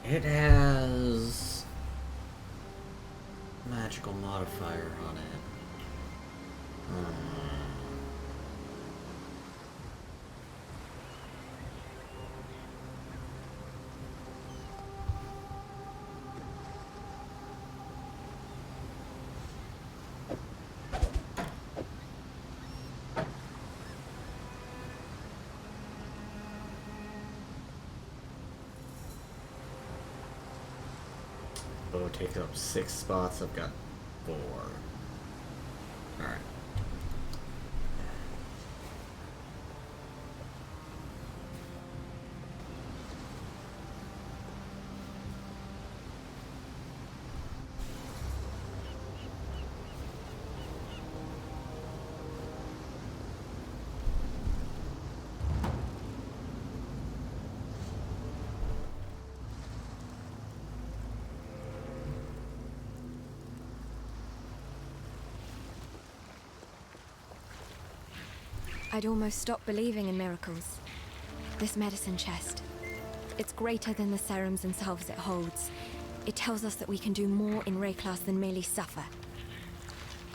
It has magical modifier on it. Oh, it takes up 6 spots. I've got 4. Alright. I'd almost stopped believing in miracles. This medicine chest, it's greater than the serums and salves it holds. It tells us that we can do more in Rayclass than merely suffer.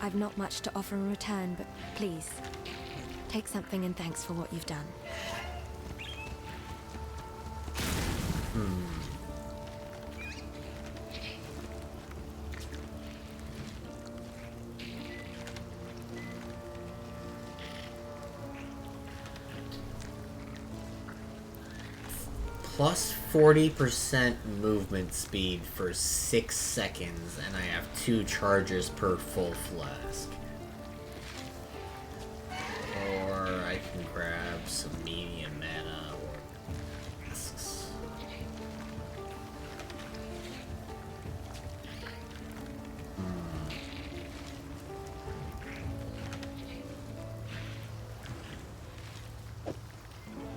I've not much to offer in return, but please, take something in thanks for what you've done. Plus 40% movement speed for 6 seconds, and I have 2 charges per full flask. Or I can grab some medium mana or flasks.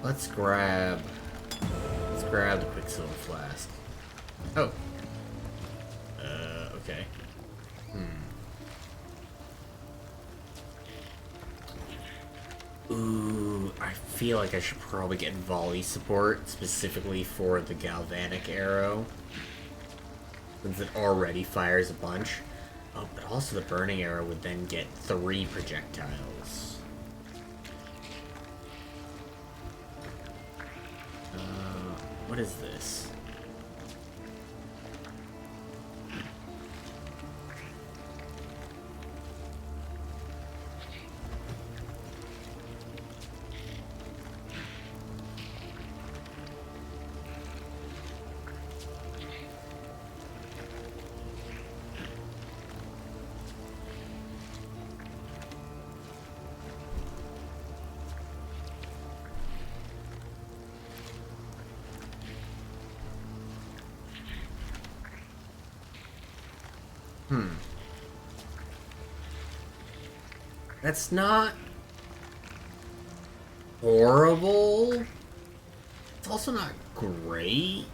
Let's grab the Quicksilver Flask. Oh. Okay. Ooh, I feel like I should probably get volley support, specifically for the Galvanic Arrow. Since it already fires a bunch. Oh, but also the Burning Arrow would then get 3 projectiles. What is this? That's not horrible. It's also not great.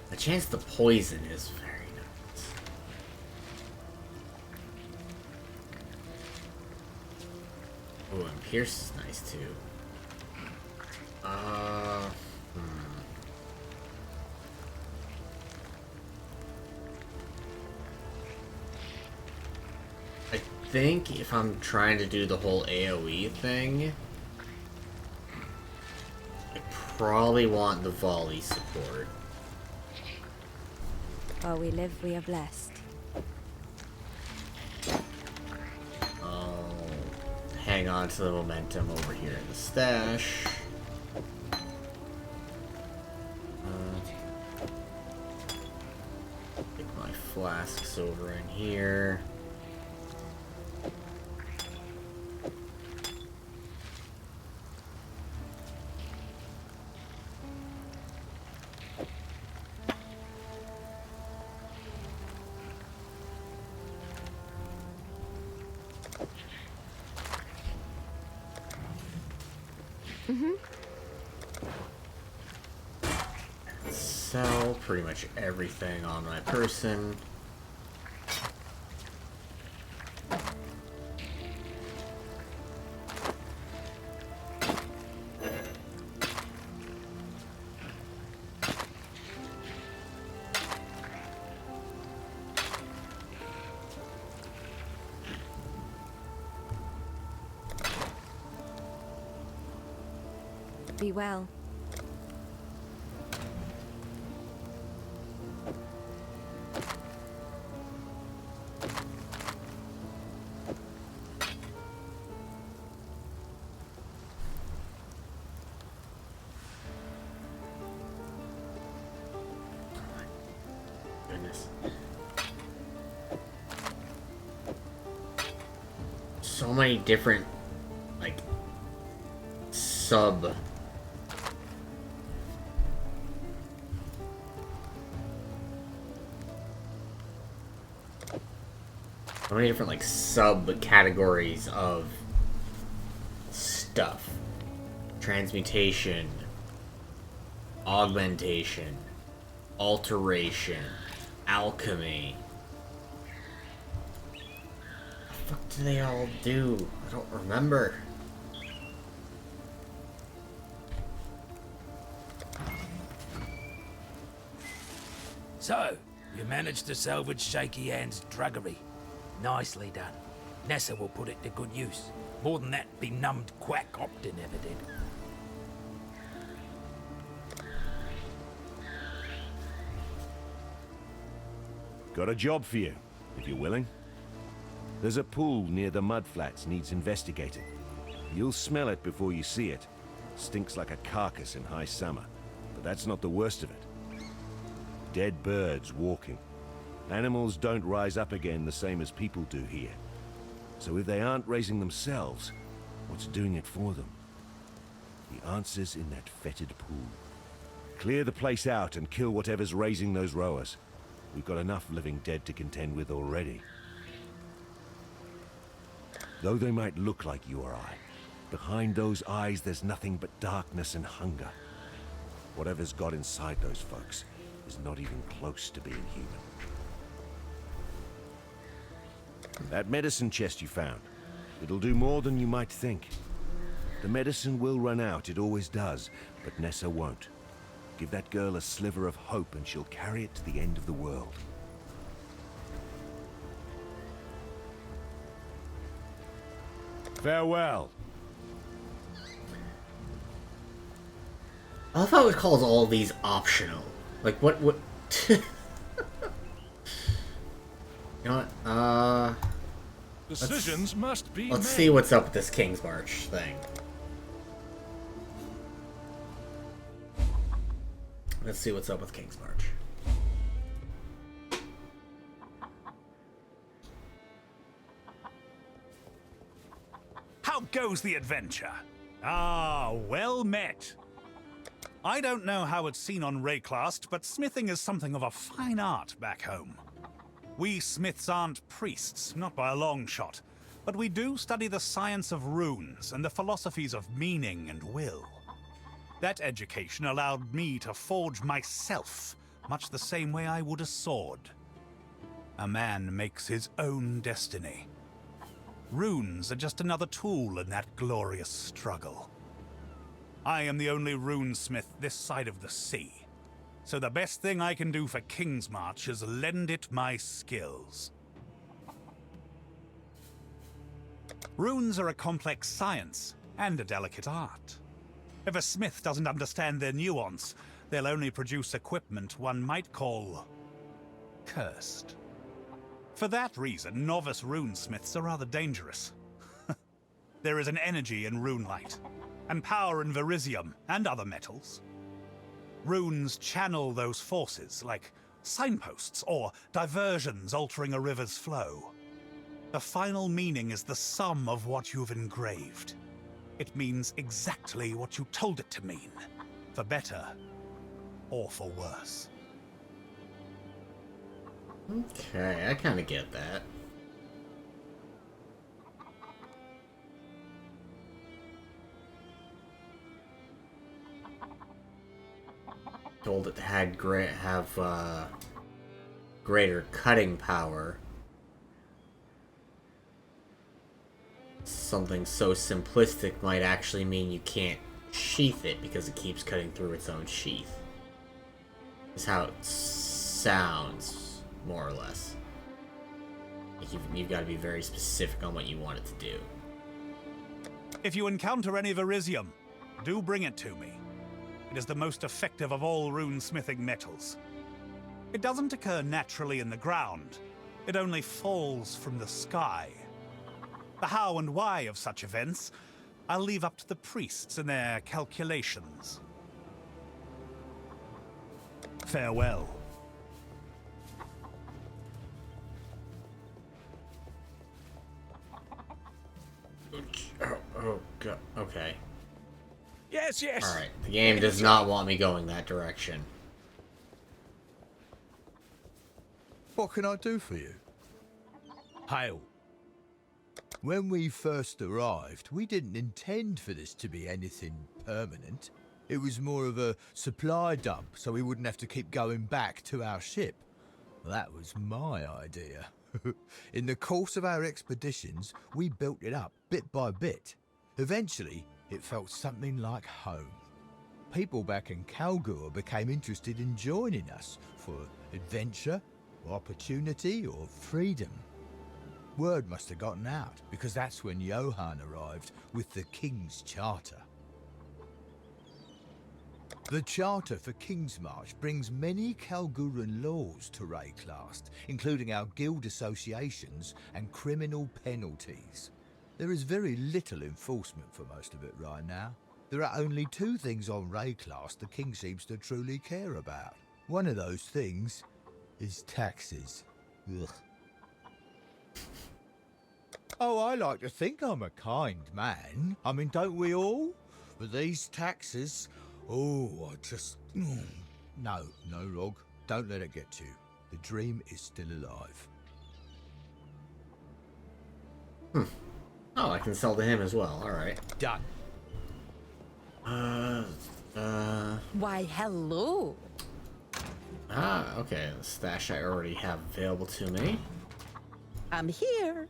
The chance to poison is very nice. Oh, and Pierce is nice too. I think if I'm trying to do the whole AoE thing, I probably want the volley support. While we live, we are blessed. I'll hang on to the momentum over here in the stash. Take my flasks over in here. Sell pretty much everything on my person. Be well. Goodness. So many different, like, sub... So many different, like, sub-categories of stuff. Transmutation, augmentation, alteration, alchemy. What the fuck do they all do? I don't remember. So, you managed to salvage Shaky Hand's druggery. Nicely done. Nessa will put it to good use. More than that benumbed quack Optin ever did. Got a job for you, if you're willing. There's a pool near the mudflats needs investigating. You'll smell it before you see it. Stinks like a carcass in high summer, but that's not the worst of it. Dead birds walking. Animals don't rise up again the same as people do here. So if they aren't raising themselves, what's doing it for them? The answer's in that fetid pool. Clear the place out and kill whatever's raising those rowers. We've got enough living dead to contend with already. Though they might look like you or I, behind those eyes there's nothing but darkness and hunger. Whatever's got inside those folks is not even close to being human. That medicine chest you found, it'll do more than you might think. The medicine will run out, it always does, but Nessa won't. Give that girl a sliver of hope and she'll carry it to the end of the world. Farewell. I love how it calls all these optional. Like, what... You know what, Decisions must be let's made. see what's up with this King's March thing. Let's see what's up with King's March. How goes the adventure? Ah, well met. I don't know how it's seen on Rayclast, but smithing is something of a fine art back home. We smiths aren't priests, not by a long shot, but we do study the science of runes and the philosophies of meaning and will. That education allowed me to forge myself, much the same way I would a sword. A man makes his own destiny. Runes are just another tool in that glorious struggle. I am the only runesmith this side of the sea, so the best thing I can do for King's March is lend it my skills. Runes are a complex science and a delicate art. If a smith doesn't understand their nuance, they'll only produce equipment one might call cursed. For that reason, novice runesmiths are rather dangerous. There is an energy in rune light, and power in verisium and other metals. Runes channel those forces, like signposts or diversions altering a river's flow. The final meaning is the sum of what you've engraved. It means exactly what you told it to mean, for better or for worse. Okay, I kind of get that. Told it had greater cutting power. Something so simplistic might actually mean you can't sheath it because it keeps cutting through its own sheath. Is how it sounds, more or less. You've got to be very specific on what you want it to do. If you encounter any verisium, do bring it to me. It is the most effective of all rune-smithing metals. It doesn't occur naturally in the ground. It only falls from the sky. The how and why of such events, I'll leave up to the priests and their calculations. Farewell. Oh god. Okay. Yes, yes. Alright, the game does not want me going that direction. What can I do for you? Hail. When we first arrived, we didn't intend for this to be anything permanent. It was more of a supply dump, so we wouldn't have to keep going back to our ship. That was my idea. In the course of our expeditions, we built it up bit by bit. Eventually, it felt something like home. People back in Kalgur became interested in joining us for adventure, opportunity, or freedom. Word must have gotten out, because that's when Johann arrived with the King's Charter. The Charter for King's March brings many Kalguran laws to Rayclast, including our guild associations and criminal penalties. There is very little enforcement for most of it right now. There are only two things on Rayclast the King seems to truly care about. One of those things is taxes. Ugh. Oh, I like to think I'm a kind man. I mean, don't we all? But these taxes... Oh, I just... No, Rog. Don't let it get to you. The dream is still alive. Oh, I can sell to him as well. Alright. Done. Why, hello. Ah, okay. The stash I already have available to me. I'm here.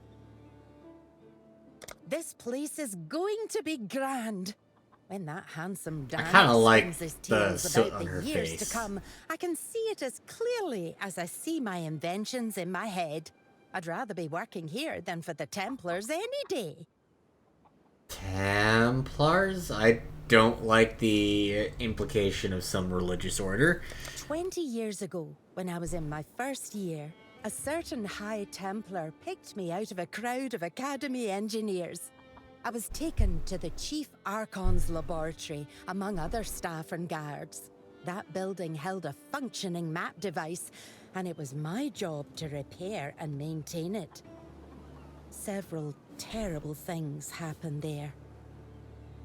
This place is going to be grand. When that handsome dame like sings his the tales soot about on the her years face. to come, I can see it as clearly as I see my inventions in my head. I'd rather be working here than for the Templars any day. Templars? I don't like the implication of some religious order. 20 years ago, when I was in my first year, a certain High Templar picked me out of a crowd of Academy engineers. I was taken to the Chief Archon's laboratory, among other staff and guards. That building held a functioning map device, and it was my job to repair and maintain it. Several terrible things happened there.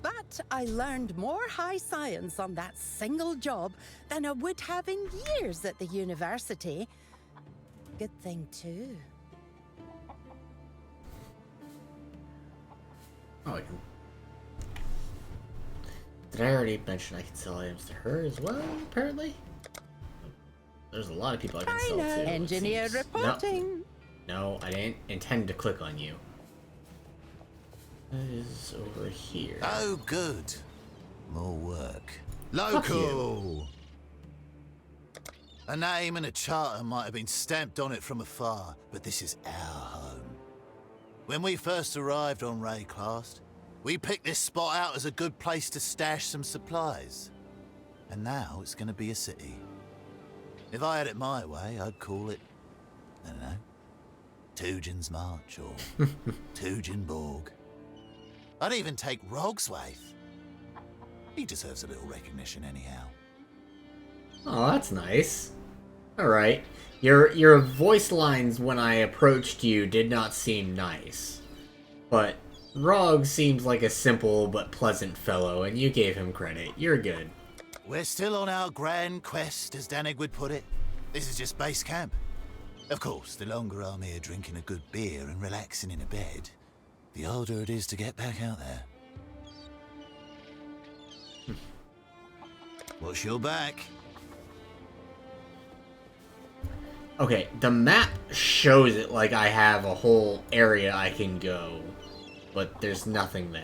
But I learned more high science on that single job than I would have in years at the university. Good thing, too. Oh, I can... Did I already mention I can sell items to her as well, apparently? There's a lot of people I can sell to. Engineer reporting. No, I didn't intend to click on you. That is over here. Oh, good. More work. Fuck you. Local! A name and a charter might have been stamped on it from afar, but this is our home. When we first arrived on Rayclast, we picked this spot out as a good place to stash some supplies. And now it's going to be a city. If I had it my way, I'd call it, I don't know, Tugin's March or Tuginborg. I'd even take Rogswaith. He deserves a little recognition anyhow. Oh, that's nice. Alright. Your voice lines when I approached you did not seem nice. But Rog seems like a simple but pleasant fellow, and you gave him credit. You're good. We're still on our grand quest, as Danig would put it. This is just base camp. Of course, the longer I'm here drinking a good beer and relaxing in a bed, the harder it is to get back out there. What's your back? Okay, the map shows it like I have a whole area I can go, but there's nothing there.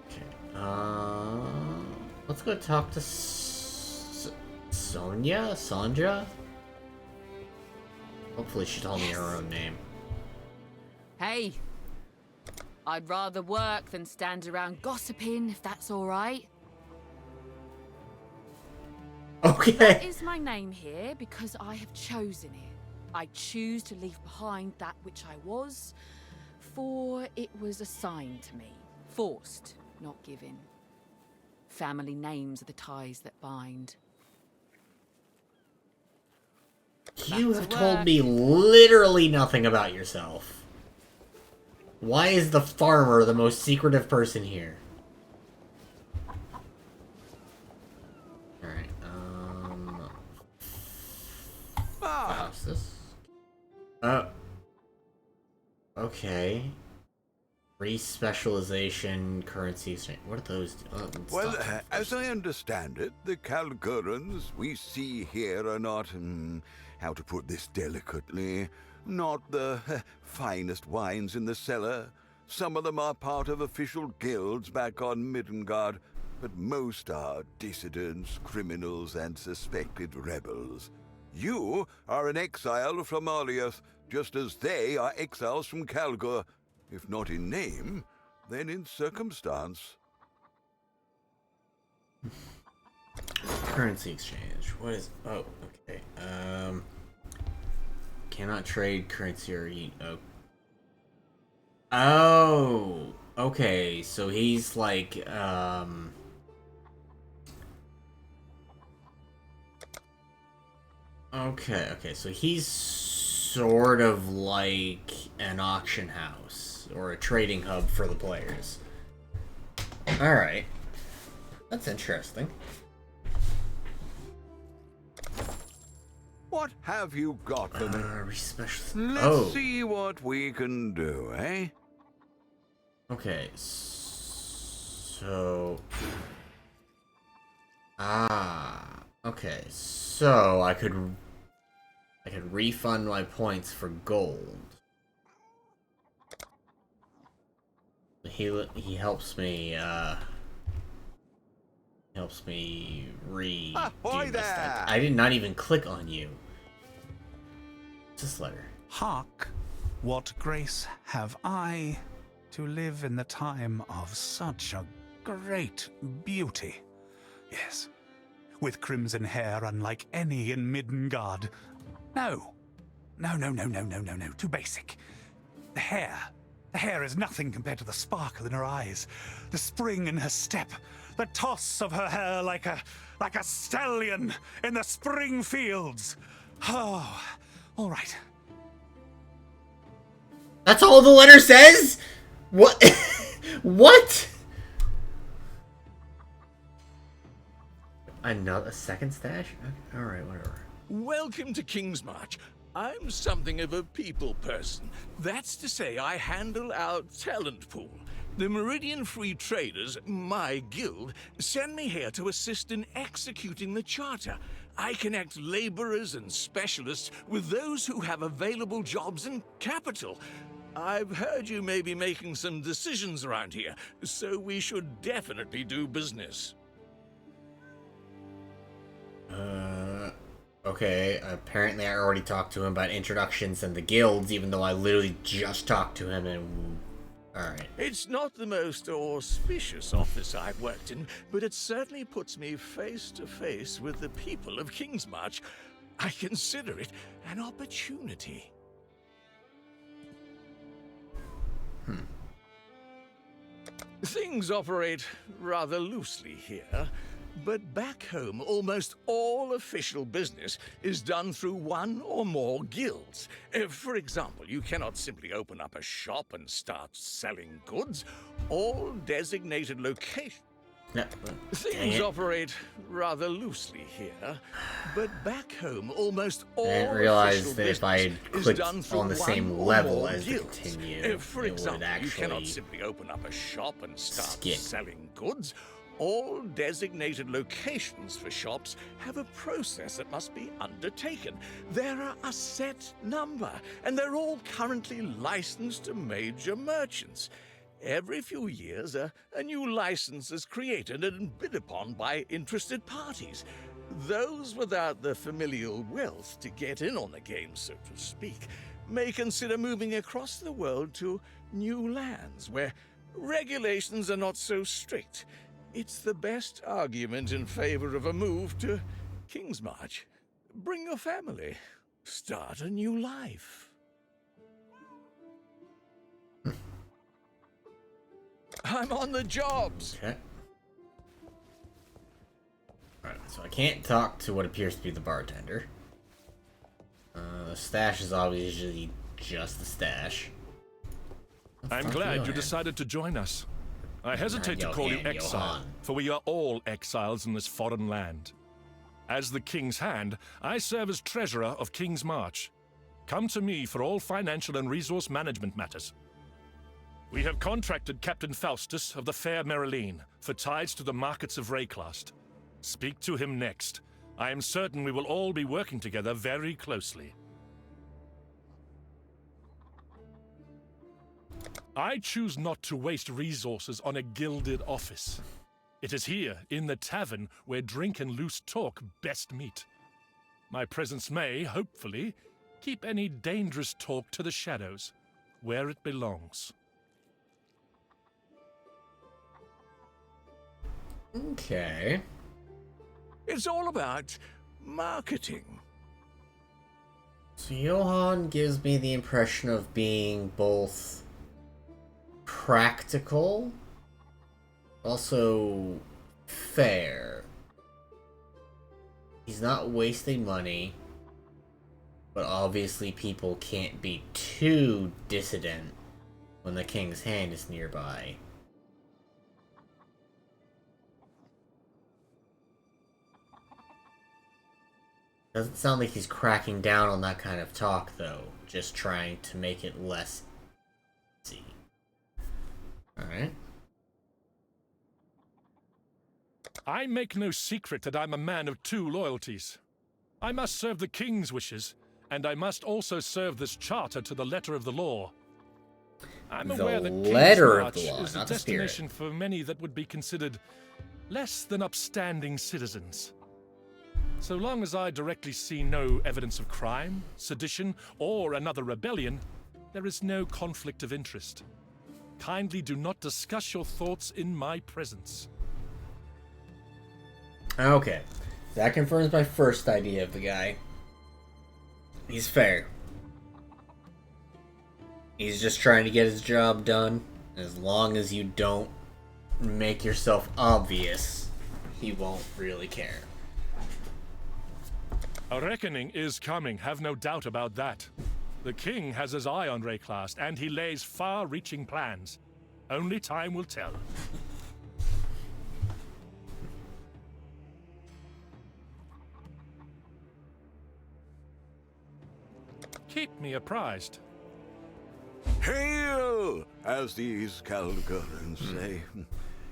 Okay, let's go talk to Sonja? Hopefully she told me her own name. Hey, I'd rather work than stand around gossiping, if that's all right. Okay. That is my name here because I have chosen it. I choose to leave behind that which I was, for it was assigned to me. Forced, not given. Family names are the ties that bind. You have told me literally nothing about yourself. Why is the farmer the most secretive person here? Alright, how's this? Okay. Re-specialization, currency exchange. What are those? Well, as I understand it, the Calgurans we see here are not, how to put this delicately, not the finest wines in the cellar. Some of them are part of official guilds back on Middengard, but most are dissidents, criminals, and suspected rebels. You are an exile from Oliath, just as they are exiles from Calgur. If not in name, then in circumstance. Currency exchange. What is... Oh, okay. Cannot trade currency or eat... Oh, okay. So he's like, Okay, so he's sort of like an auction house or a trading hub for the players. Alright. That's interesting. What have you got for me? Oh. Let's see what we can do, eh? Okay, so... okay, so I could refund my points for gold. He helps me, Ahoy there! I did not even click on you. What's this letter? Hark, what grace have I to live in the time of such a great beauty. Yes, with crimson hair unlike any in Middengard. No, too basic. The hair is nothing compared to the sparkle in her eyes, the spring in her step, the toss of her hair like a stallion in the spring fields. Oh, all right. That's all the letter says? What? What? A second stash? Alright, whatever. Welcome to Kingsmarch. I'm something of a people person. That's to say, I handle our talent pool. The Meridian Free Traders, my guild, send me here to assist in executing the charter. I connect laborers and specialists with those who have available jobs and capital. I've heard you may be making some decisions around here, so we should definitely do business. Okay, apparently I already talked to him about introductions and the guilds, even though I literally just talked to him and... Alright. It's not the most auspicious office I've worked in, but it certainly puts me face to face with the people of Kingsmarch. I consider it an opportunity. Things operate rather loosely here, but back home almost all official business is done through one or more guilds. For example, you cannot simply open up a shop and start selling goods. All designated locations... Things operate rather loosely here, but back home almost all I didn't realize official that if I had business clicked is done through on the one same or level more as the guilds. continue, For it example, would actually you cannot simply open up a shop and start skip. selling goods. All designated locations for shops have a process that must be undertaken. There are a set number, and they're all currently licensed to major merchants. Every few years, a new license is created and bid upon by interested parties. Those without the familial wealth to get in on the game, so to speak, may consider moving across the world to new lands where regulations are not so strict. It's the best argument in favor of a move to Kingsmarch. Bring your family. Start a new life. I'm on the jobs. Okay. Alright, so I can't talk to what appears to be the bartender. The stash is obviously just the stash. I'm glad you decided to join us. I hesitate to call you exile, for we are all exiles in this foreign land. As the King's Hand, I serve as treasurer of Kingsmarch. Come to me for all financial and resource management matters. We have contracted Captain Faustus of the Fair Marilene for ties to the markets of Rayclast. Speak to him next. I am certain we will all be working together very closely. I choose not to waste resources on a gilded office. It is here, in the tavern, where drink and loose talk best meet. My presence may, hopefully, keep any dangerous talk to the shadows, where it belongs. Okay. It's all about marketing. So Johann gives me the impression of being both practical, also fair. He's not wasting money, but obviously people can't be too dissident when the King's Hand is nearby. Doesn't sound like he's cracking down on that kind of talk, though. Just trying to make it less easy. Alright. I make no secret that I'm a man of two loyalties. I must serve the King's wishes, and I must also serve this charter to the letter of the law. I'm aware that Kingsmarch is a destination for many that would be considered less than upstanding citizens. So long as I directly see no evidence of crime, sedition, or another rebellion, there is no conflict of interest. Kindly do not discuss your thoughts in my presence. Okay. That confirms my first idea of the guy. He's fair. He's just trying to get his job done. As long as you don't make yourself obvious, he won't really care. A reckoning is coming, have no doubt about that. The king has his eye on Rayclast, and he lays far-reaching plans. Only time will tell. Keep me apprised. Hail, as these Calgurans say.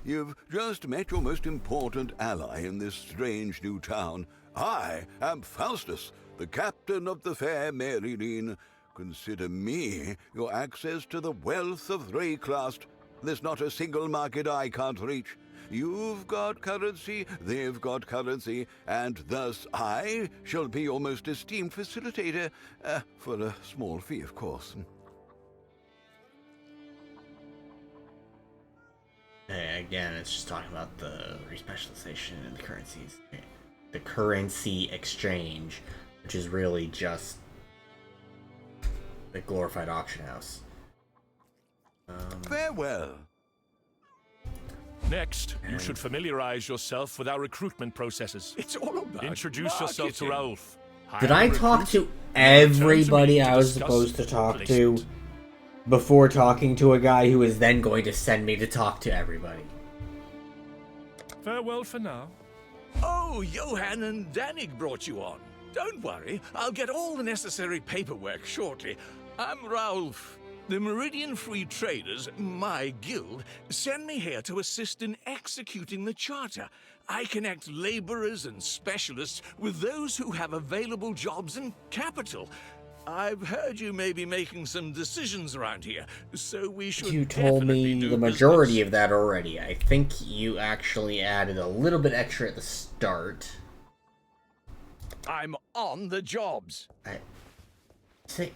You've just met your most important ally in this strange new town. I am Faustus, the captain of the Fair Marilene. Consider me your access to the wealth of Rayclast. There's not a single market I can't reach. You've got currency, they've got currency, and thus I shall be your most esteemed facilitator, for a small fee, of course. Again, it's just talking about the respecialization and the currencies. The currency exchange, which is really just the glorified auction house. Farewell. Next, you should familiarize yourself with our recruitment processes. It's all about Introduce yourself to marketing. Raoulf. Did I talk to everybody I was supposed to talk to before talking to a guy who is then going to send me to talk to everybody? Farewell for now. Oh, Johann and Danig brought you on. Don't worry, I'll get all the necessary paperwork shortly. I'm Raoulf. The Meridian Free Traders, my guild, send me here to assist in executing the charter. I connect laborers and specialists with those who have available jobs and capital. I've heard you may be making some decisions around here, so we should You told definitely me do the majority business. of that already. I think you actually added a little bit extra at the start. I'm on the jobs. Say,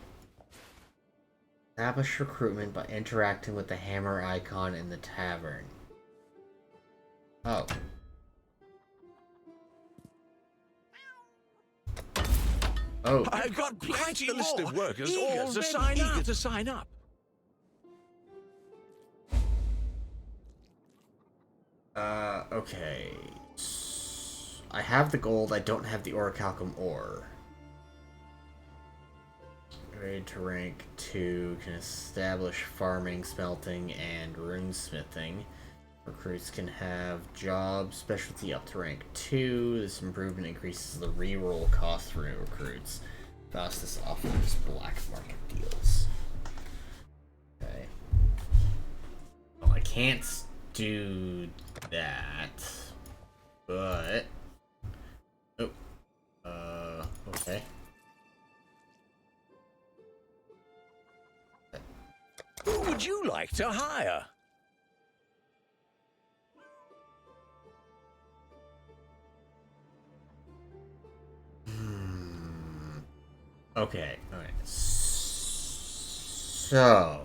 establish recruitment by interacting with the hammer icon in the tavern. Oh. Oh. I've got plenty more. list of workers Eager all to sign up. Okay. I have the gold, I don't have the orichalcum ore. Grade to rank 2, can establish farming, smelting, and runesmithing. Recruits can have job specialty up to rank 2. This improvement increases the reroll cost for new recruits. Fastest offers black market deals. Okay. Well, I can't do that, but okay. Who would you like to hire? Okay, alright. So...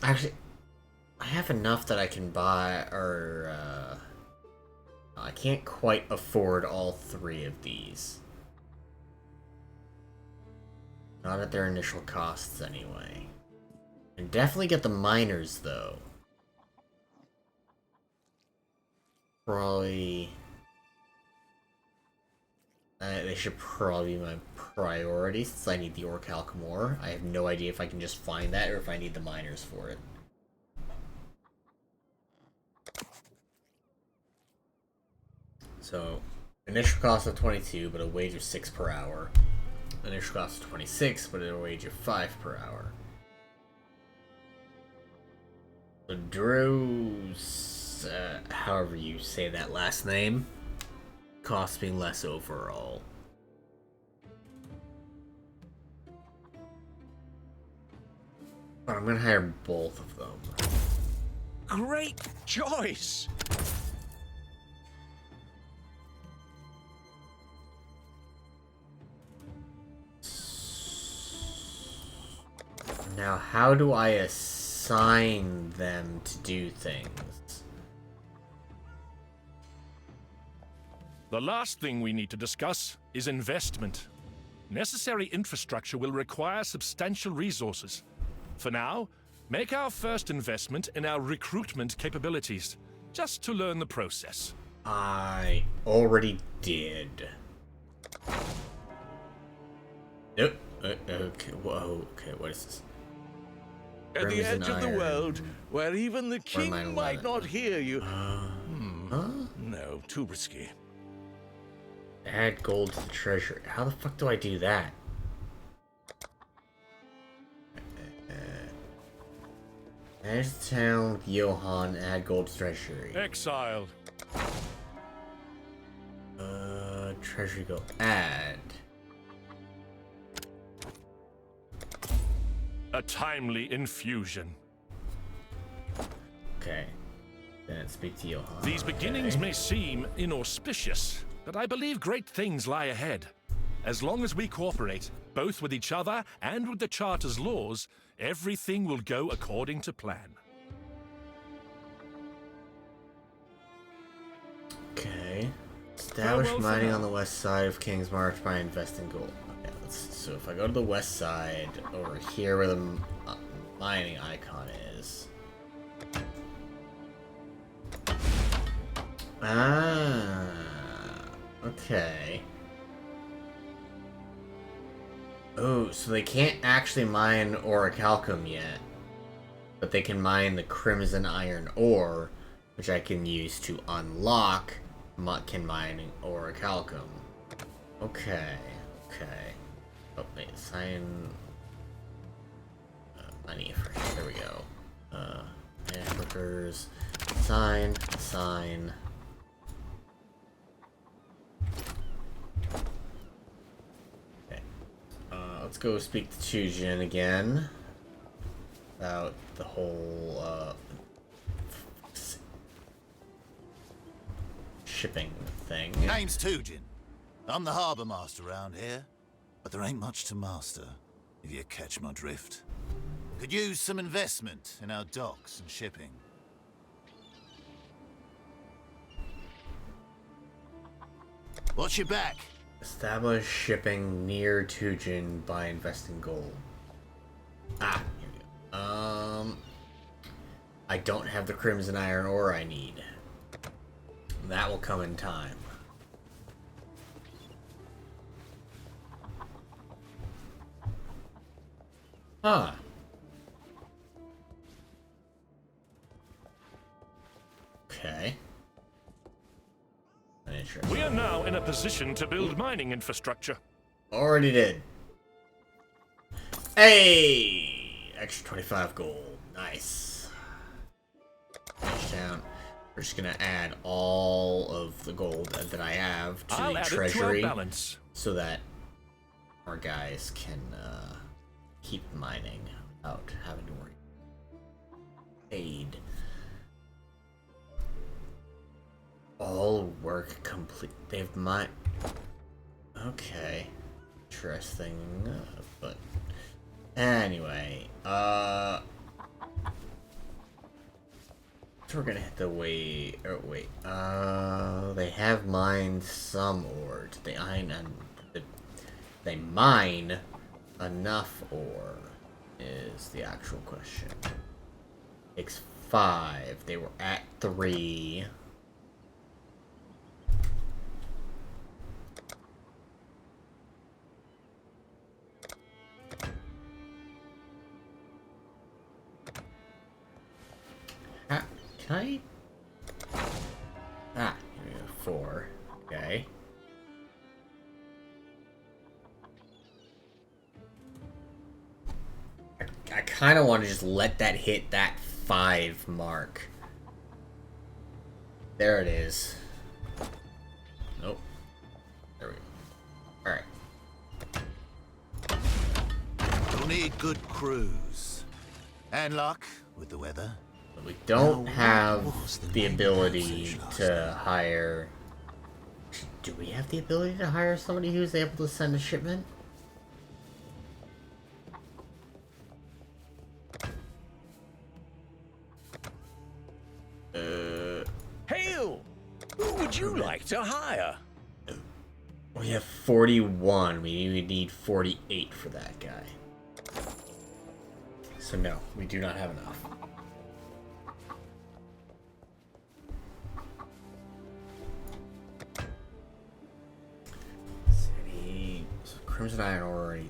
Actually, I have enough that I can buy, or, I can't quite afford all 3 of these. Not at their initial costs, anyway. And definitely get the miners, though. Probably... they should probably be my priority, since I need the orichalcum ore. I have no idea if I can just find that, or if I need the miners for it. So, initial cost of 22, but a wage of 6 per hour. Initial cost of 26, but a wage of 5 per hour. The Drows, however you say that last name, cost me less overall. But I'm gonna hire both of them. Great choice. Now, how do I assign them to do things? The last thing we need to discuss is investment. Necessary infrastructure will require substantial resources. For now, make our first investment in our recruitment capabilities, just to learn the process. I already did. Nope. Okay, whoa, okay, what is this? At the edge of the world, where even the Or am I king might 11? not hear you. Huh? No, too risky. Add gold to the treasury. How the fuck do I do that? Add town with Johann, add gold to treasury. Exile. Treasury gold. Add. A timely infusion. Okay. Then speak to Johann. These beginnings may seem inauspicious, but I believe great things lie ahead. As long as we cooperate, both with each other and with the Charter's laws, everything will go according to plan. Okay. Establish Farewell for mining now. on the west side of King's March by investing gold. Okay, so if I go to the west side, over here where the mining icon is. Ah, okay. Oh, so they can't actually mine orichalcum yet, but they can mine the crimson iron ore, which I can use to unlock can mine orichalcum. Okay, okay. Oh wait, sign. I need first. There we go. Workers. Sign. Sign. Okay. Let's go speak to Chujin again about the whole shipping thing. Name's Tujin. I'm the harbour master around here, but there ain't much to master, if you catch my drift. Could use some investment in our docks and shipping. Watch your back. Establish shipping near Tujin by investing gold. Ah, here we go. I don't have the crimson iron ore I need. That will come in time. Huh. Okay. We are now in a position to build mining infrastructure. Already did. Hey! Extra 25 gold. Nice. Finish down. We're just gonna add all of the gold that I have to the treasury so that our guys can keep mining without having to worry. Aid. All work complete. They've okay. Interesting. But anyway, so we're gonna hit the way. Oh wait. They have mined some ore. Did they they mine enough ore? Is the actual question. Takes 5. They were at 3. Can I? Ah, here we go. 4. Okay. I kind of want to just let that hit that 5 mark. There it is. Nope. There we go. Alright. You'll need good crews. And luck with the weather. We don't have the ability to hire... Do we have the ability to hire somebody who's able to send a shipment? Hail! Who would you like to hire? We have 41. We need 48 for that guy. So no, we do not have enough. City... So Crimson Iron already...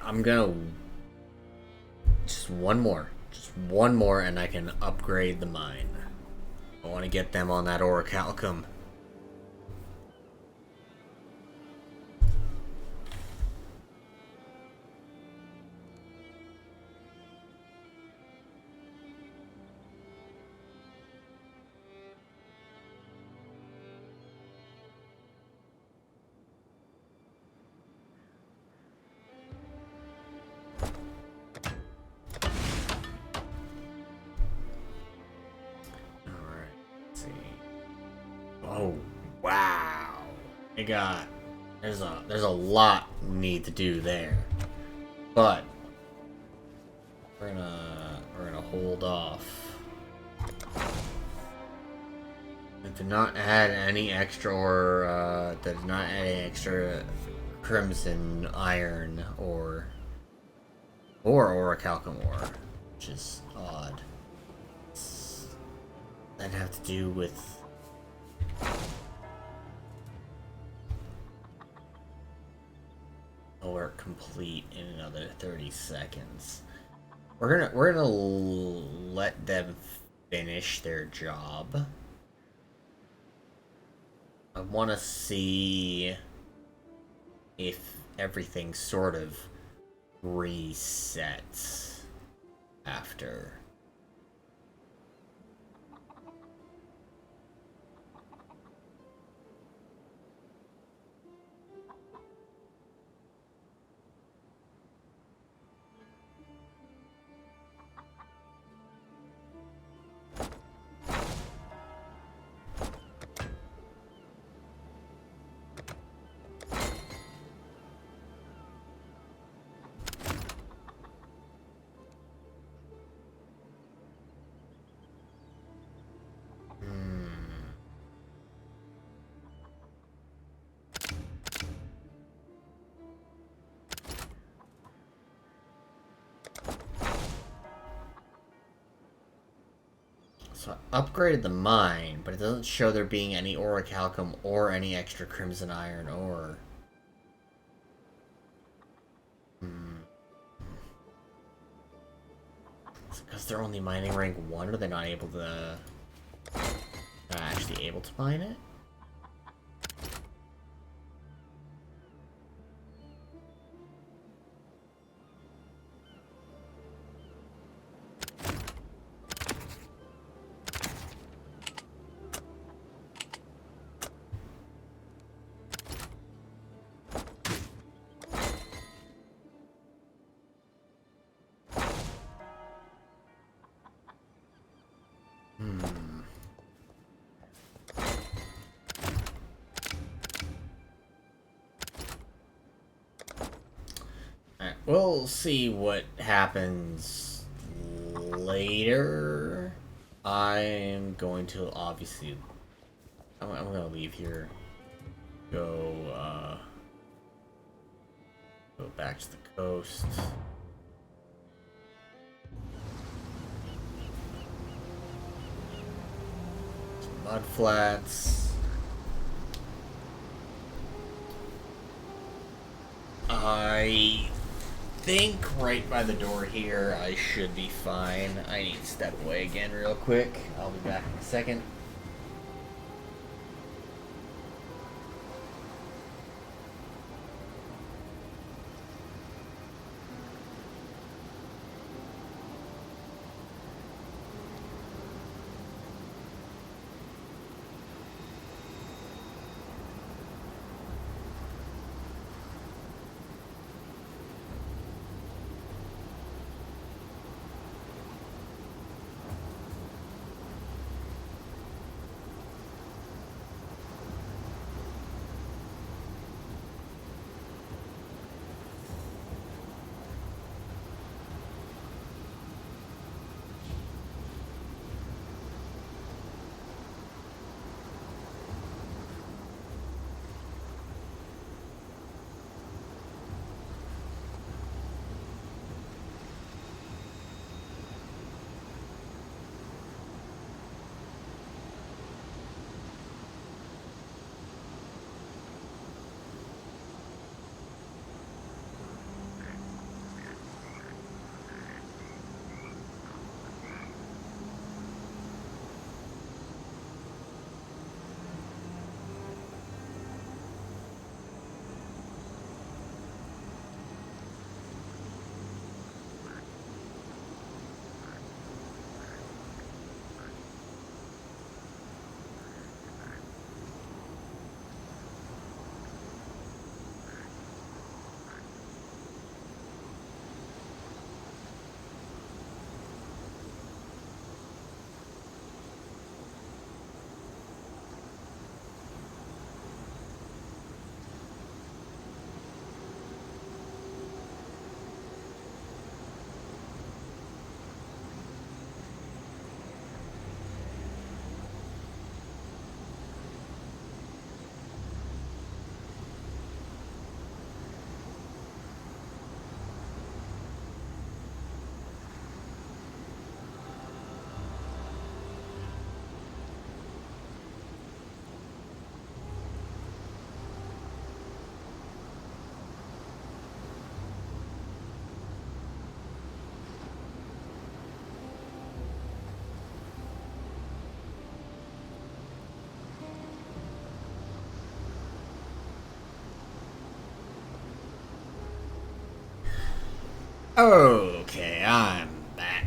I'm gonna... Just one more. Just one more and I can upgrade the mine. I want to get them on that orichalcum. Oh, wow. There's a lot need to do there. But we're gonna hold off. It did not add any extra crimson iron or orichalcum ore, which is odd. That'd have to do with work complete in another 30 seconds. We're gonna let them finish their job. I want to see if everything sort of resets after. So I upgraded the mine, but it doesn't show there being any orichalcum or any extra crimson iron ore. Because they're only mining rank 1, or they're not able to... not actually able to mine it? Alright, we'll see what happens later. I'm going to obviously... I'm gonna leave here. Go back to the coast. Mud flats. I think right by the door here I should be fine. I need to step away again real quick. I'll be back in a second. Okay, I'm back.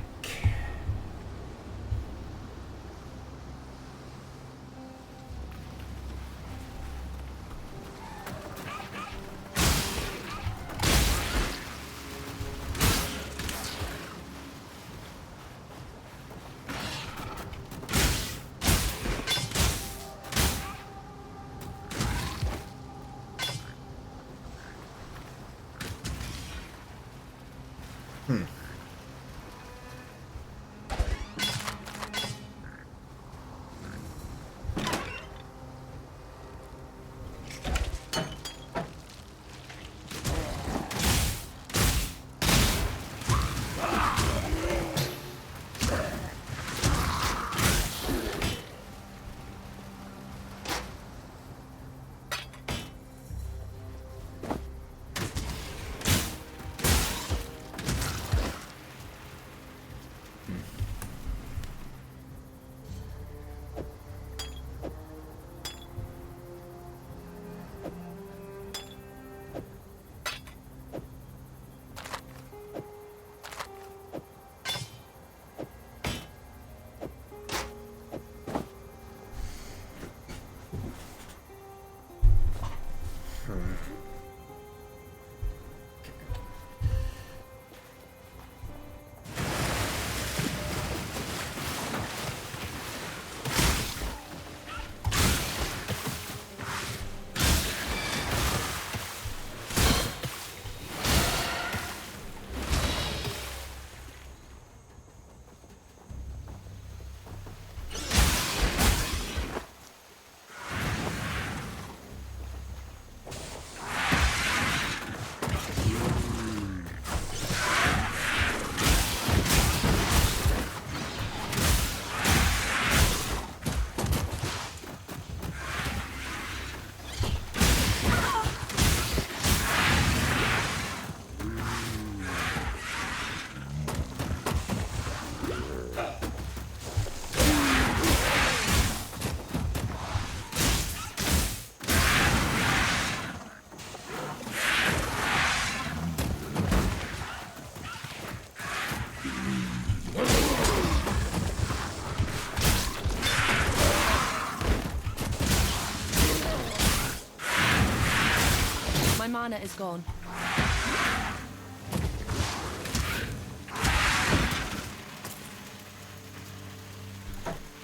My mana is gone.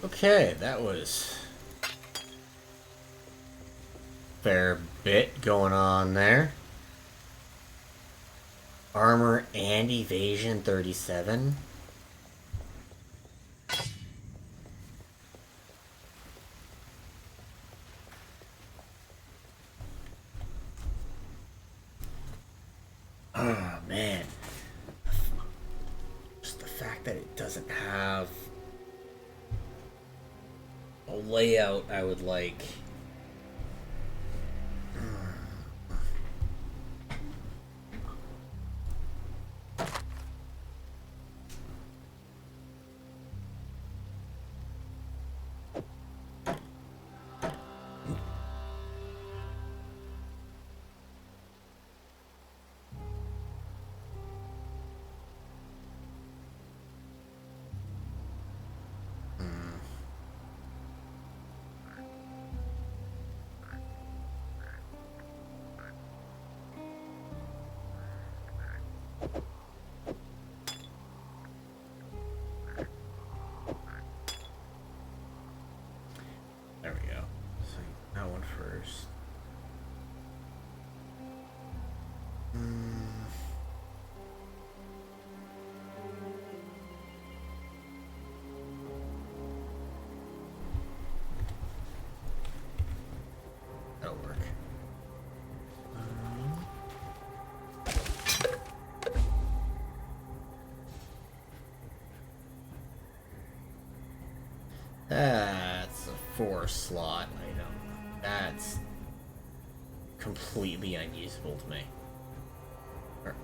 Okay, that was a fair bit going on there. Armor and evasion 37. Oh man. Just the fact that it doesn't have a layout I would like. There we go. So that one first. That'll work. That's a 4-slot item. That's completely unusable to me. Or,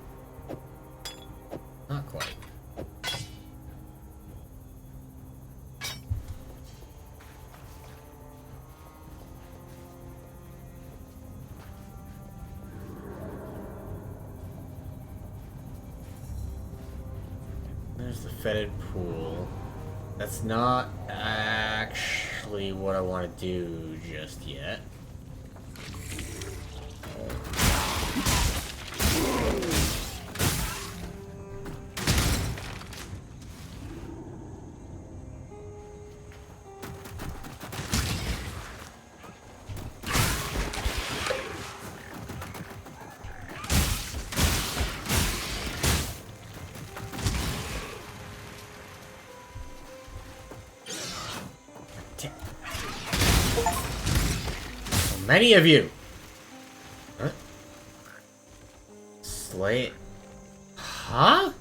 not quite. There's the fetid pool. That's not actually what I want to do just yet. Many of you. What? Slay. Huh?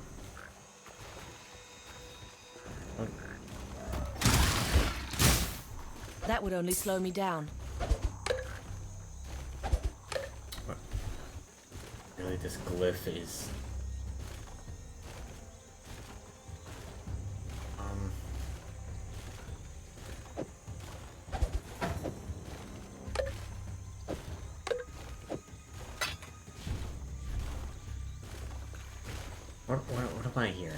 That would only slow me down. What? Really, this glyph is. What am I hearing?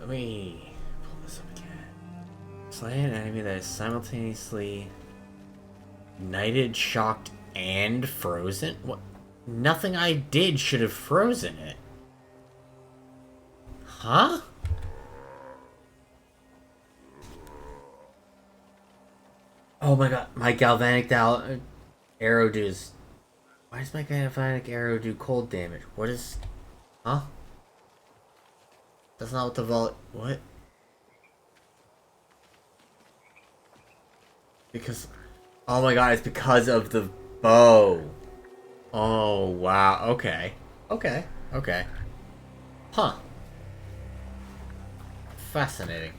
Let me pull this up again. Slay an enemy that is simultaneously knighted, shocked, and frozen? What? Nothing I did should have frozen it. Huh? Oh my god, my galvanic arrow does... Why does my galvanic arrow do cold damage? What is... Huh? That's not what the what? Because... Oh my god, it's because of the bow. Oh, wow. Okay. Okay. Okay. Huh. Fascinating.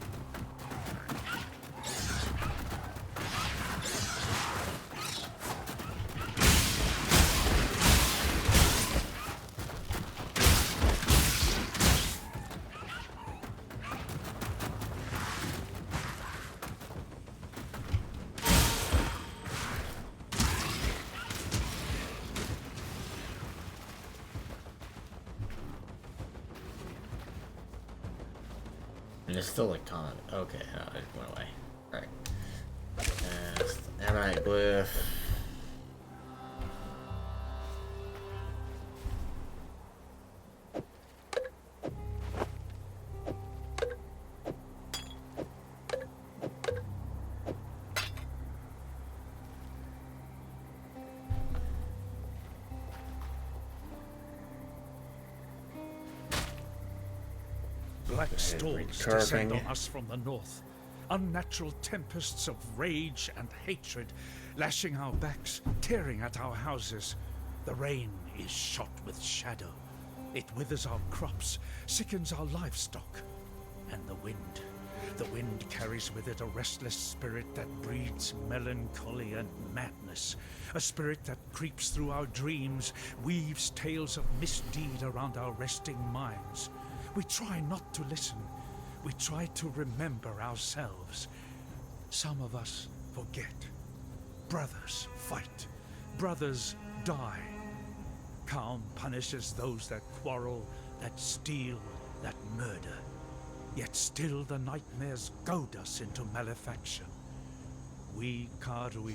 And it's still like comment. Okay, no, it went away. Alright. Ammonite glyph. Black storms descend on us from the north. Unnatural tempests of rage and hatred, lashing our backs, tearing at our houses. The rain is shot with shadow. It withers our crops, sickens our livestock. And the wind carries with it a restless spirit that breeds melancholy and madness. A spirit that creeps through our dreams, weaves tales of misdeed around our resting minds. We try not to listen. We try to remember ourselves. Some of us forget. Brothers fight. Brothers die. Calm punishes those that quarrel, that steal, that murder. Yet still the nightmares goad us into malefaction. We Karui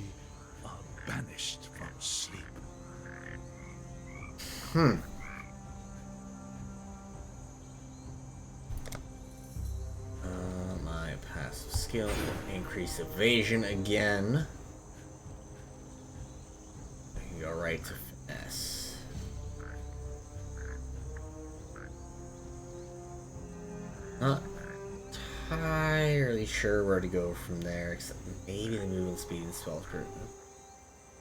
are banished from sleep. My passive skill will increase evasion again. I can go right to finesse. Not entirely sure where to go from there, except maybe the movement speed and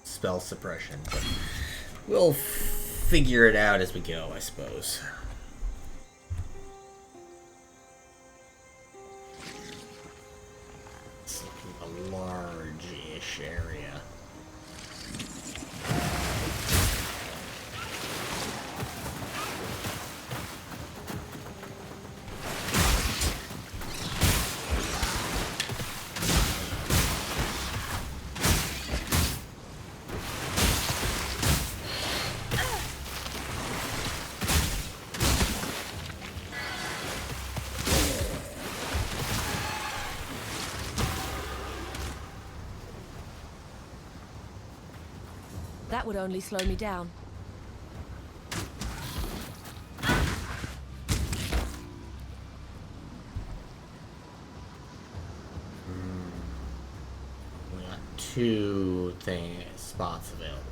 spell suppression, but we'll figure it out as we go, I suppose. large-ish area. That would only slow me down. We got two spots available.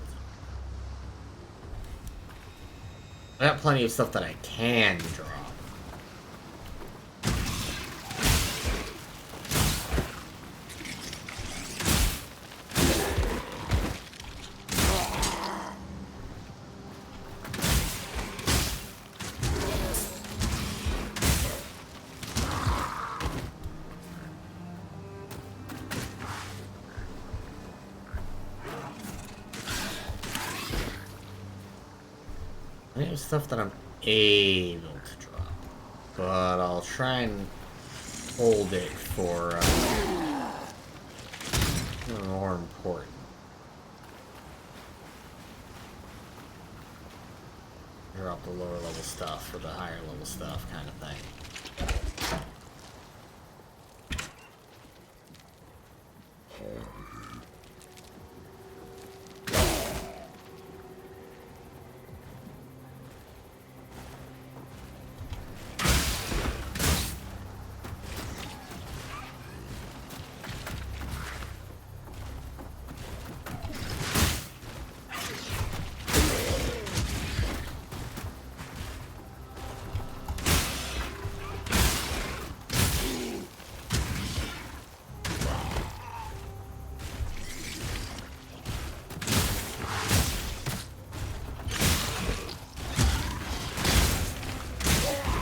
I got plenty of stuff that I can drop. I think it's stuff that I'm able to drop, but I'll try and hold it for more important. Drop the lower level stuff for the higher level stuff, kind of thing.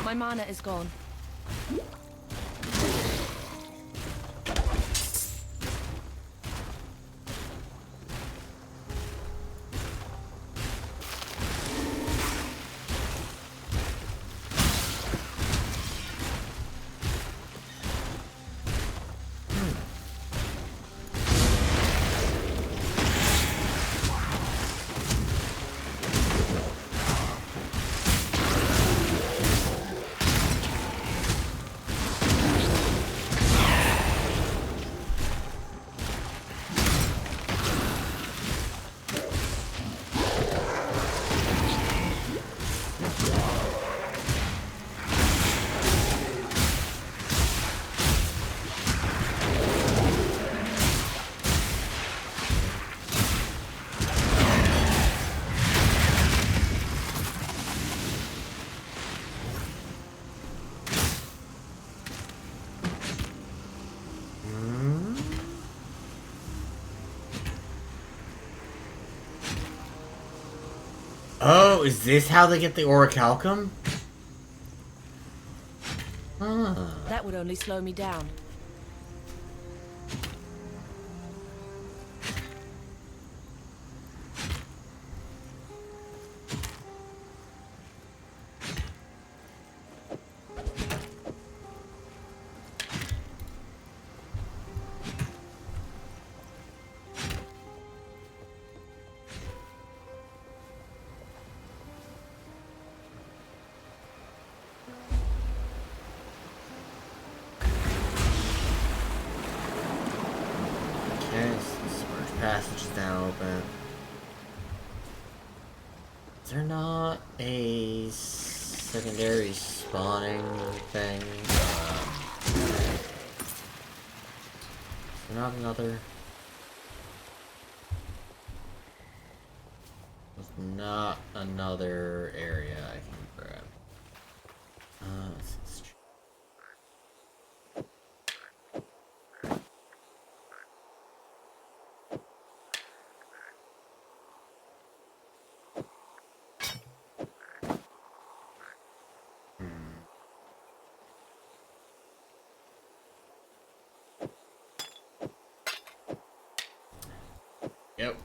My mana is gone. Oh, is this how they get the orichalcum? Ah. That would only slow me down. Passage is now open. Is there not a secondary spawning thing? Is there not another? There's not another area I can grab. Let's check. Yep.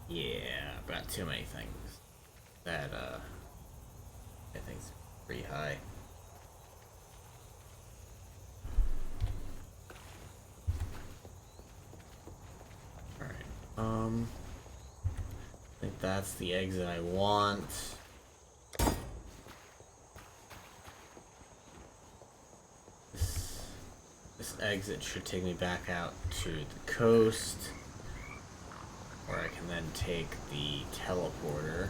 Yeah, I've got too many things. That, I think it's pretty high. Alright, I think that's the exit I want. This exit should take me back out to the coast, where I can then take the teleporter.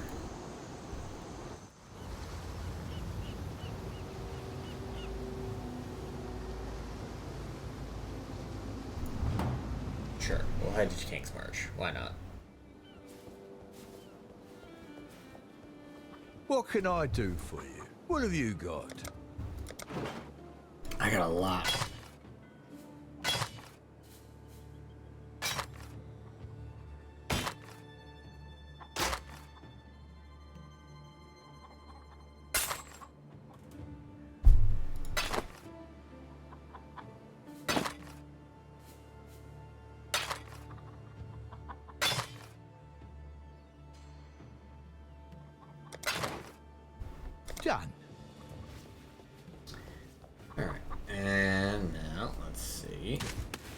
Sure, we'll head to King's March. Why not? What can I do for you? What have you got? I got a lot. Done. Alright, and now let's see.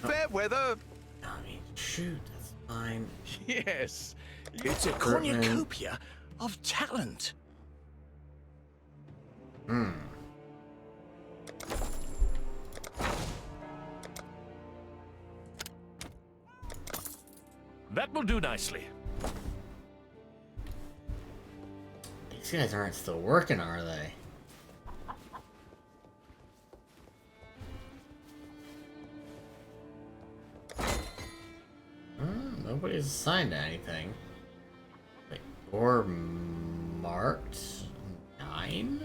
Fair weather. I mean, shoot, that's fine. Yes, it's a cornucopia of talent. Hmm. That will do nicely. These guys aren't still working, are they? Nobody's assigned to anything. Wait, or marked 9?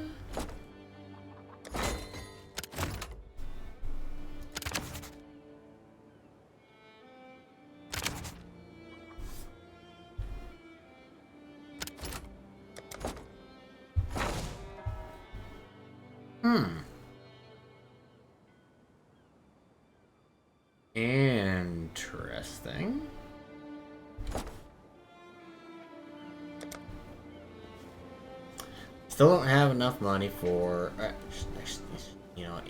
Interesting. Still don't have enough money for. You know what?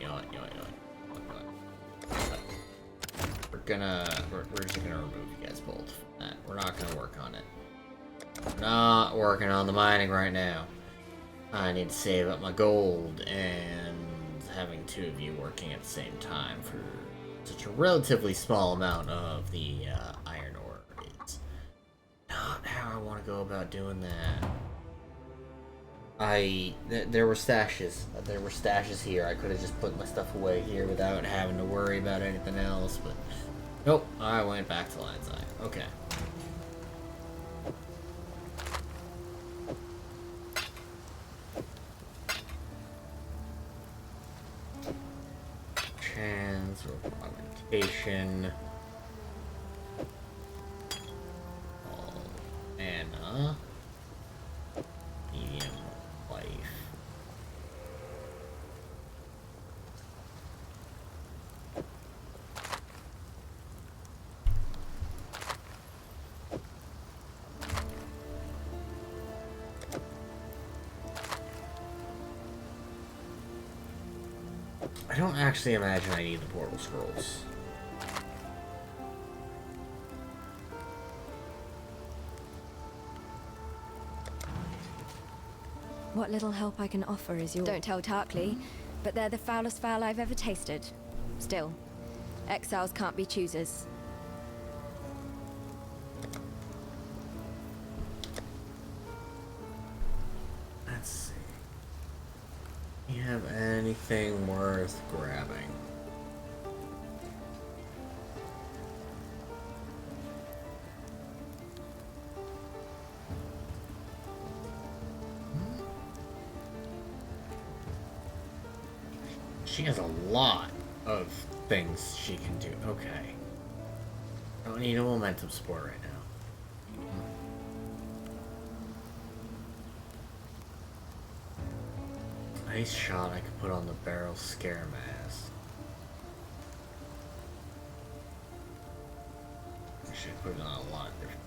We're just gonna remove you guys both from that. We're not gonna work on it. We're not working on the mining right now. I need to save up my gold, and having two of you working at the same time for such a relatively small amount of the iron ore is not how I want to go about doing that. There were stashes. There were stashes here. I could have just put my stuff away here without having to worry about anything else, but nope. I went back to Lion's Eye. Okay. Chance or augmentation. All mana. Medium life. I don't actually imagine I need the portal scrolls. What little help I can offer is yours. Don't tell Tarkley, but they're the foulest fowl I've ever tasted. Still, exiles can't be choosers. let's see. Do you have anything worth grabbing? She has a lot of things she can do. Okay. I don't need a momentum support right now. Ice shot I could put on the barrel scare mask. I should put it on a lot of different.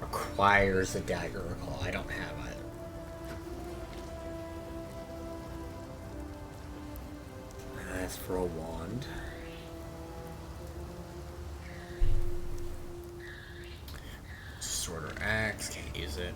Requires a dagger recall. I don't have either. That's for a wand. Sword or axe, can't use it.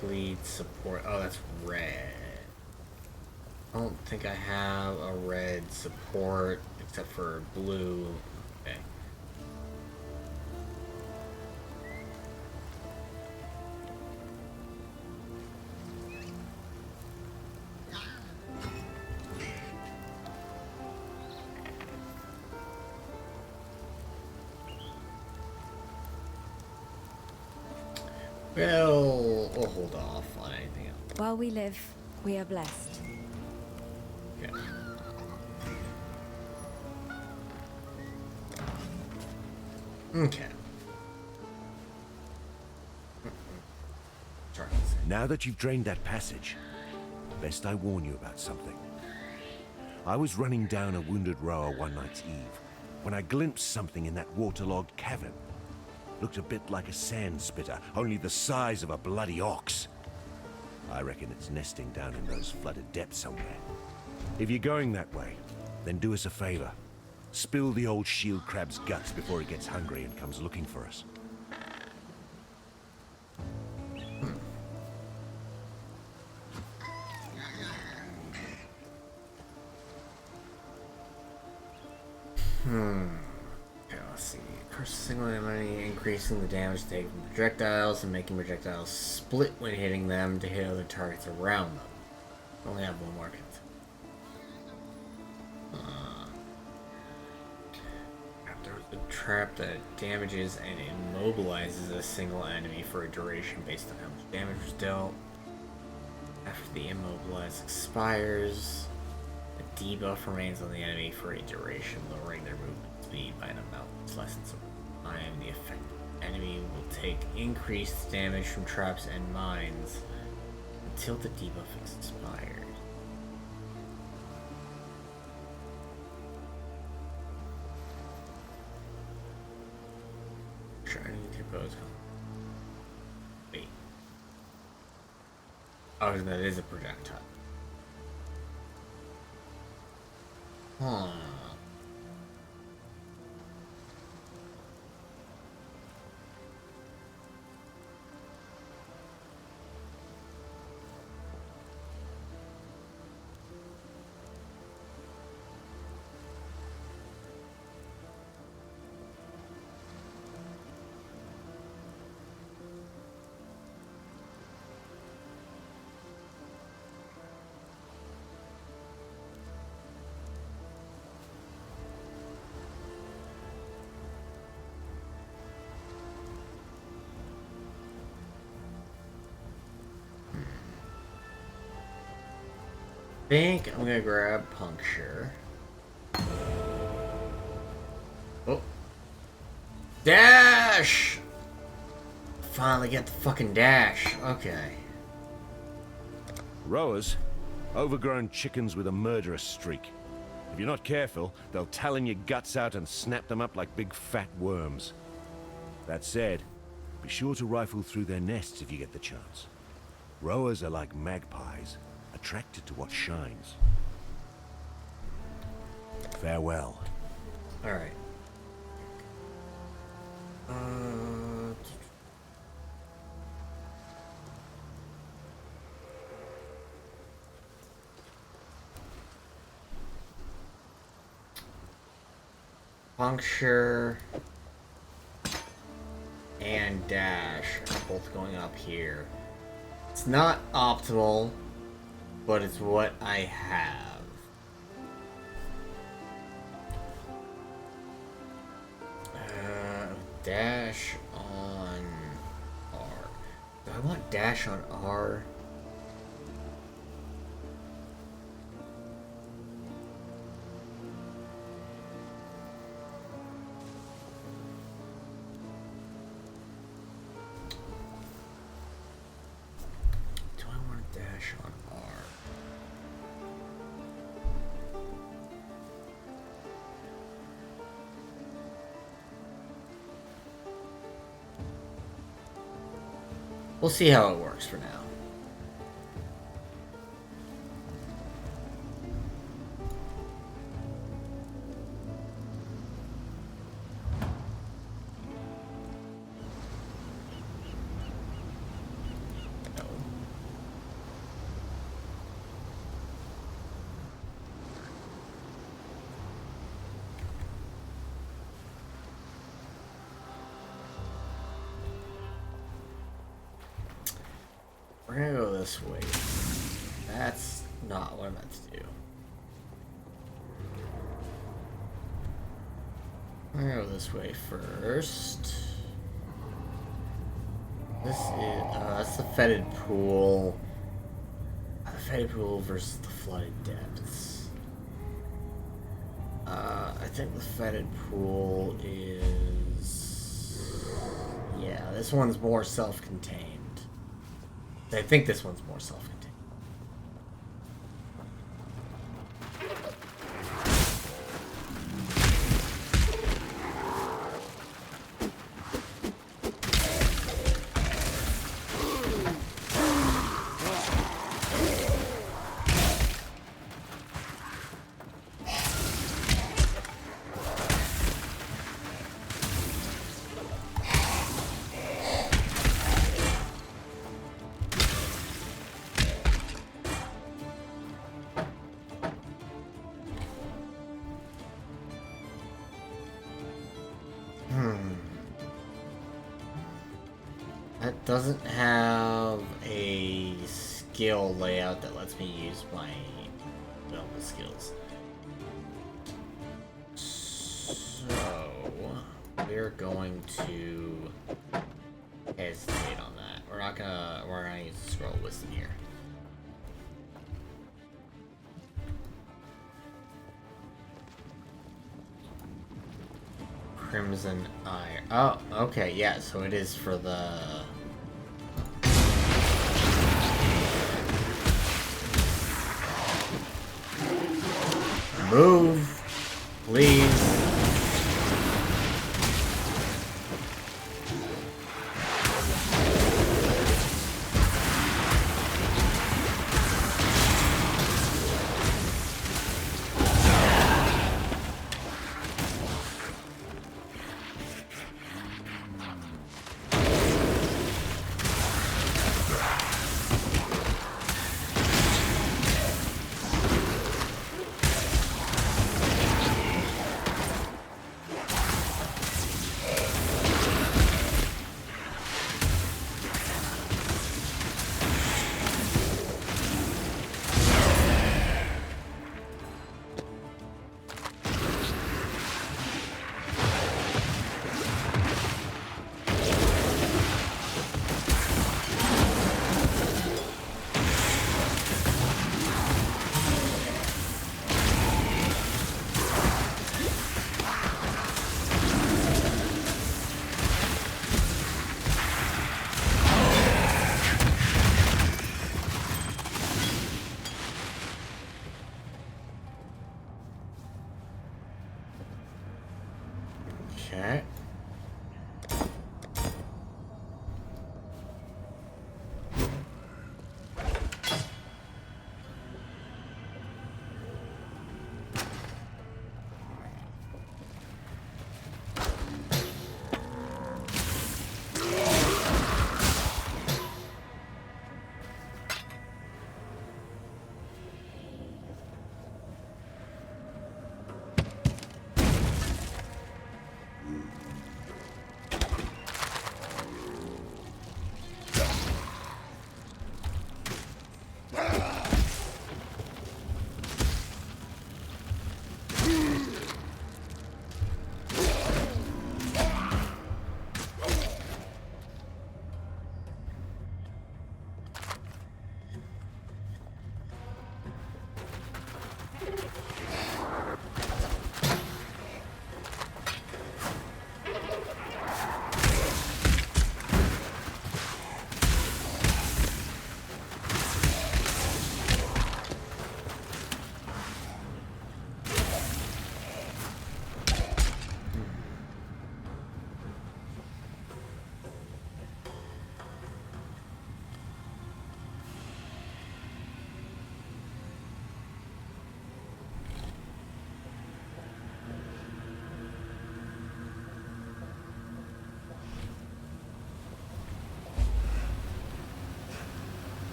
Bleed support. Oh, that's red. I don't think I have a red support except for blue. Okay. Well, we'll hold off on anything else. While we live, we are blessed. Okay. Okay. Now that you've drained that passage, best I warn you about something. I was running down a wounded rower one night's eve when I glimpsed something in that waterlogged cavern. Looked a bit like a sand spitter, only the size of a bloody ox. I reckon it's nesting down in those flooded depths somewhere. If you're going that way, then do us a favor. Spill the old shield crab's guts before it gets hungry and comes looking for us. Okay, let's see. Curse single enemy, increasing the damage taken from projectiles and making projectiles split when hitting them to hit other targets around them. Only have one market. There's a trap that damages and immobilizes a single enemy for a duration based on how much damage was dealt. After the immobilize expires, a debuff remains on the enemy for a duration, lowering their movement speed by an amount less than some time. The affected enemy take increased damage from traps and mines until the debuff expired. Trying to propose. Wait. Oh, that is a projectile. Huh. I think I'm gonna grab puncture. Oh. Dash! Finally get the fucking dash. Okay. Rowers, overgrown chickens with a murderous streak. If you're not careful, they'll talon your guts out and snap them up like big fat worms. That said, be sure to rifle through their nests if you get the chance. Rowers are like magpies, attracted to what shines. Farewell. Alright. Puncture and dash are both going up here. It's not optimal, but it's what I have. Dash on R. Do I want dash on R? Do I want to dash on R? We'll see how it works for now. No. We're gonna go this way. That's not what I meant to do. We're gonna go this way first. This is, that's the fetid pool. The fetid pool versus the flooded depths. I think the fetid pool is... Yeah, this one's more self-contained. I think this one's more self-contained. That doesn't have a skill layout that lets me use my development skills. So we're going to hesitate on that. We're gonna use the scroll wisdom here. Crimson Eye. Oh, okay, yeah, so it is for the... Move, please. Okay.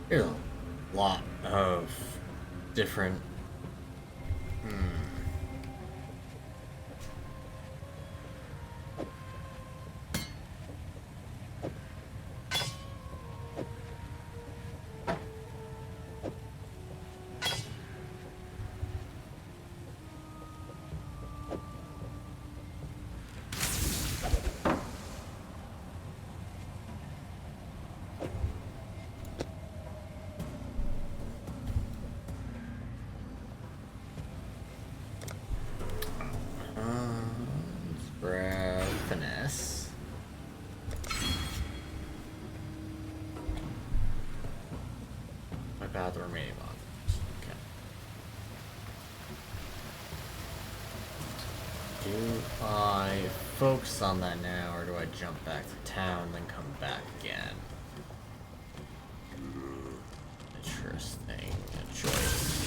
There's a lot of different... finesse. Wipe out the remaining ones. Okay. Do I focus on that now, or do I jump back to town, then come back again? Interesting choice.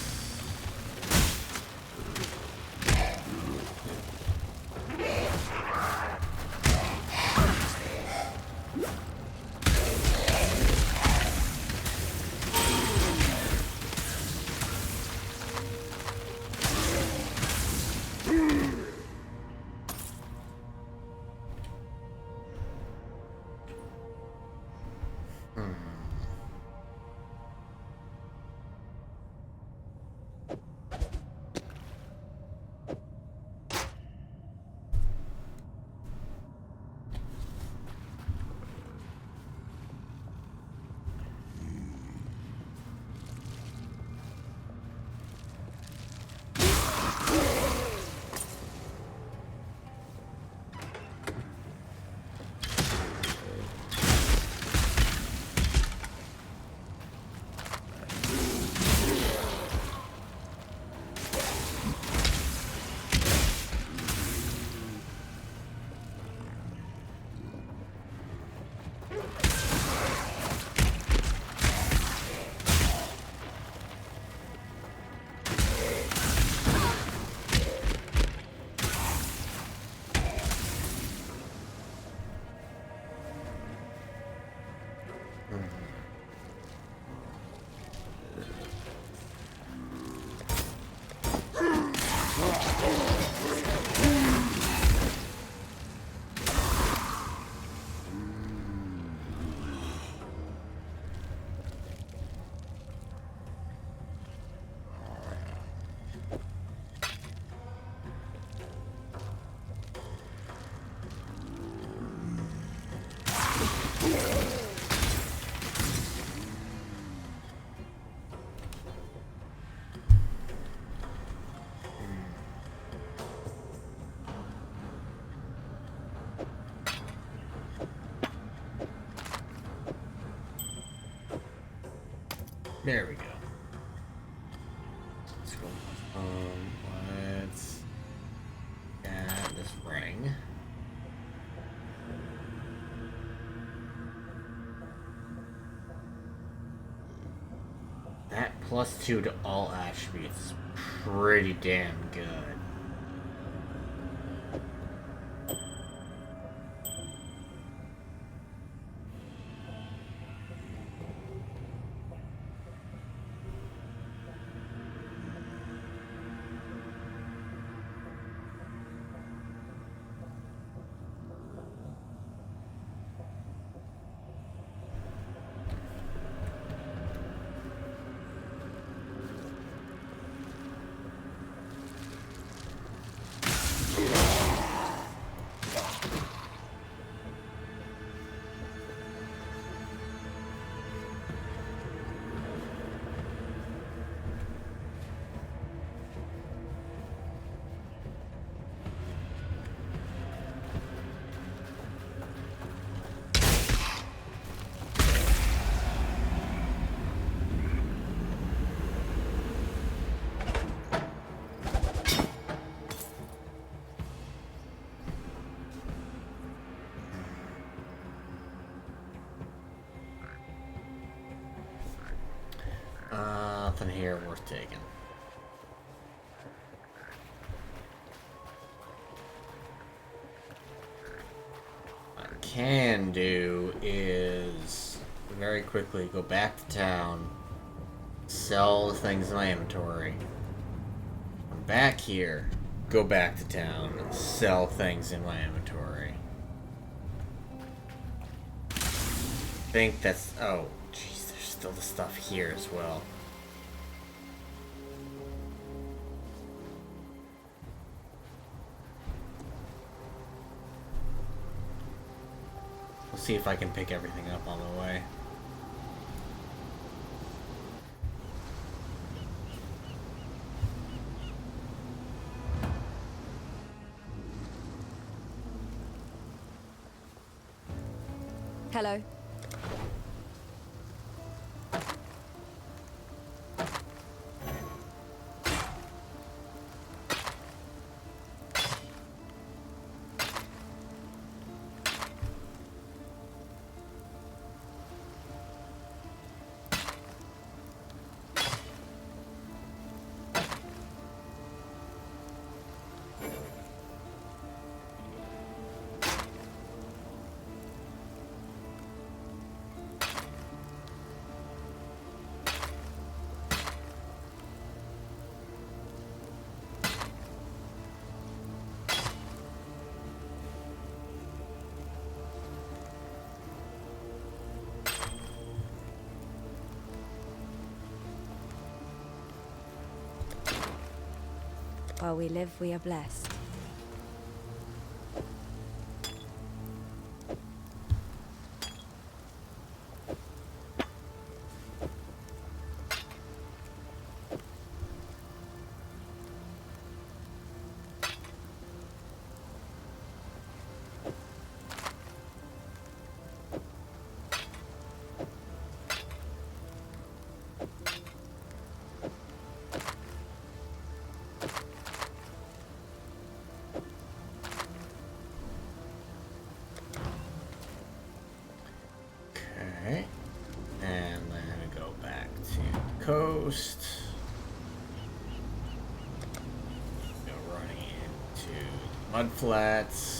There we go. Let's go. Let's get this ring. That +2 to all attributes is pretty damn good. Nothing here worth taking. What I can do is very quickly go back to town, sell the things in my inventory. I'm back here, go back to town, sell things in my inventory. I think that's... oh, jeez, there's still the stuff here as well. We'll see if I can pick everything up on the way. Hello. While we live, we are blessed. Okay. And then go back to the coast. Go running into the mudflats.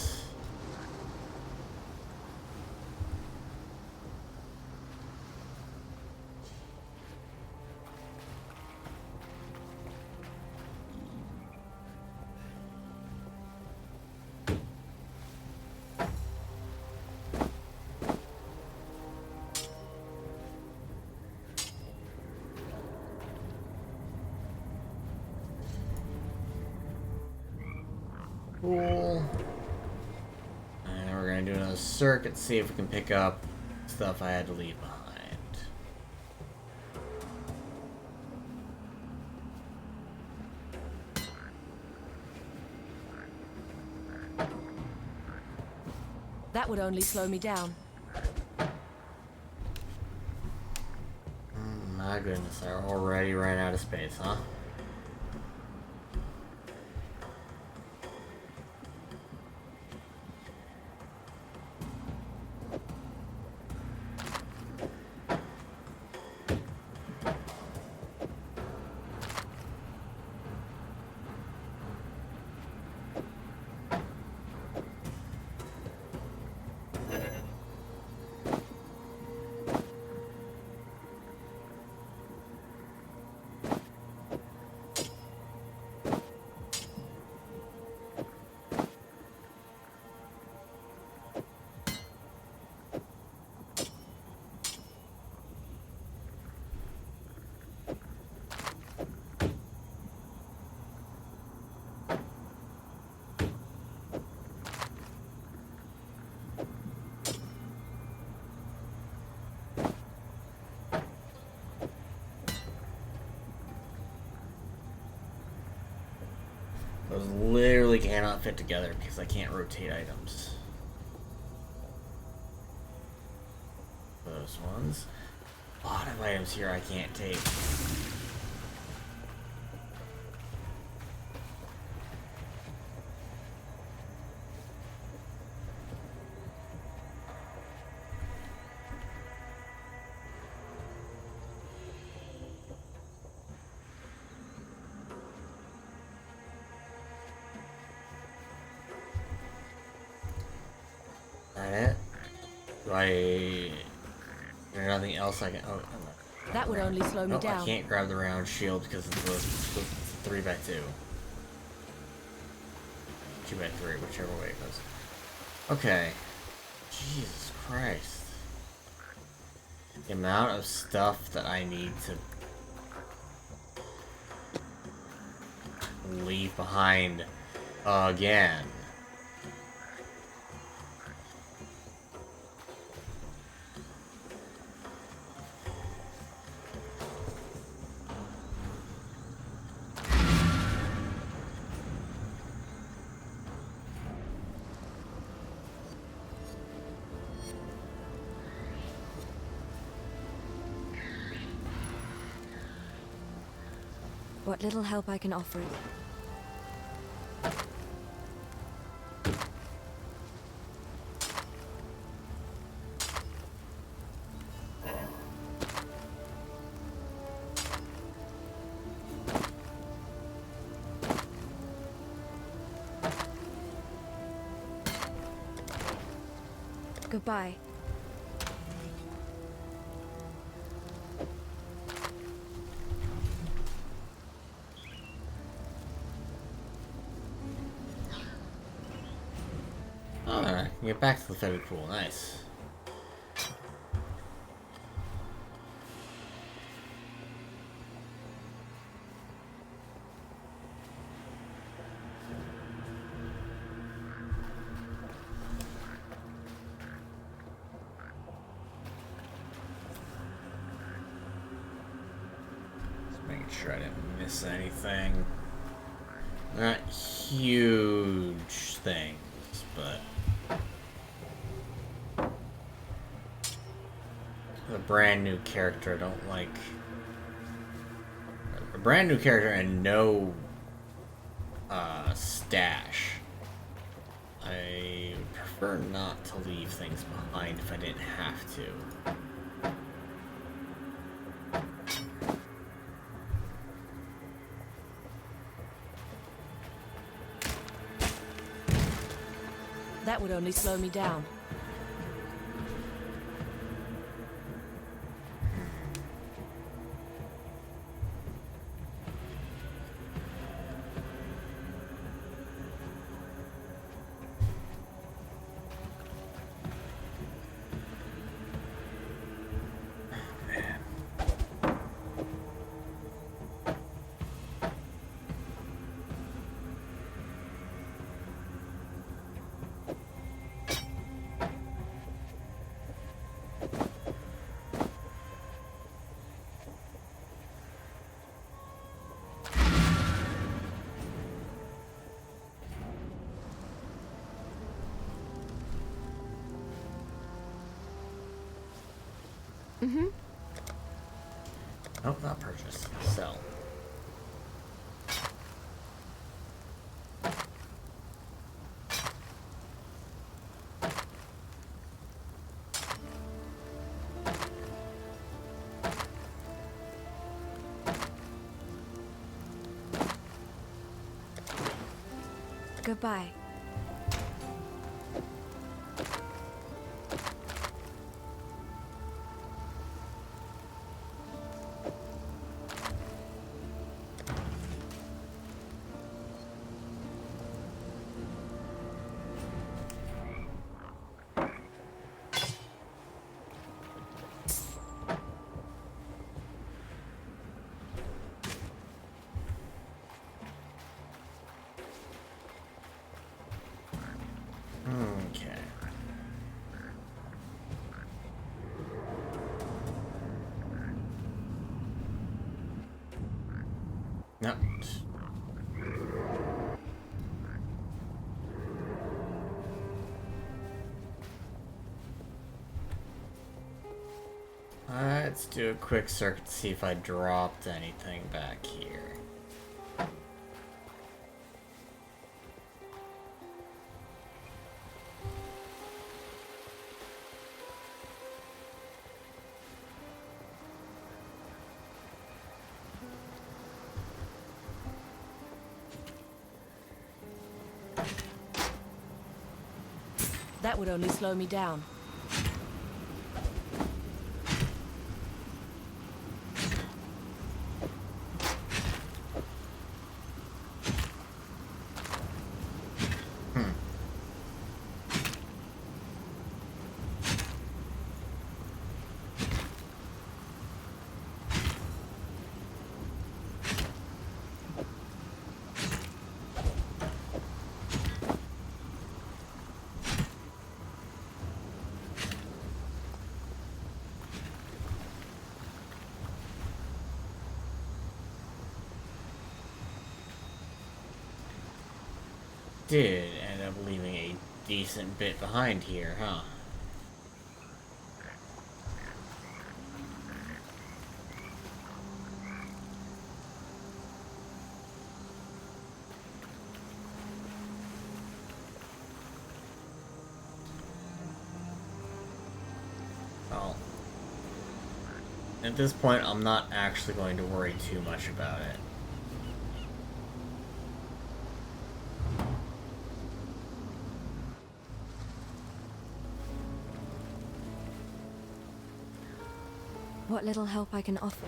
Cool. And we're gonna do another circuit, see if we can pick up stuff I had to leave behind. That would only slow me down. My goodness, I already ran out of space, huh? Those literally cannot fit together because I can't rotate items. Those ones. A lot of items here I can't take. That it? Do I... There's nothing else I can... Oh, That would only slow me nope, down. I can't grab the round shield because it's the 3x2. 2x3, whichever way it goes. Okay. Jesus Christ. The amount of stuff that I need to leave behind again. What little help I can offer. Goodbye. Alright, get back to the feather pool. Nice. sure I didn't miss anything. Not huge things, but a brand new character. I don't like a brand new character and no stash. I would prefer not to leave things behind if I didn't have to. That would only slow me down. Mm-hmm. Nope, not purchase. Sell. Goodbye. Okay. Nope. Let's do a quick circuit to see if I dropped anything back here. That would only slow me down. Did end up leaving a decent bit behind here, huh? Well, at this point, I'm not actually going to worry too much about it. What little help I can offer.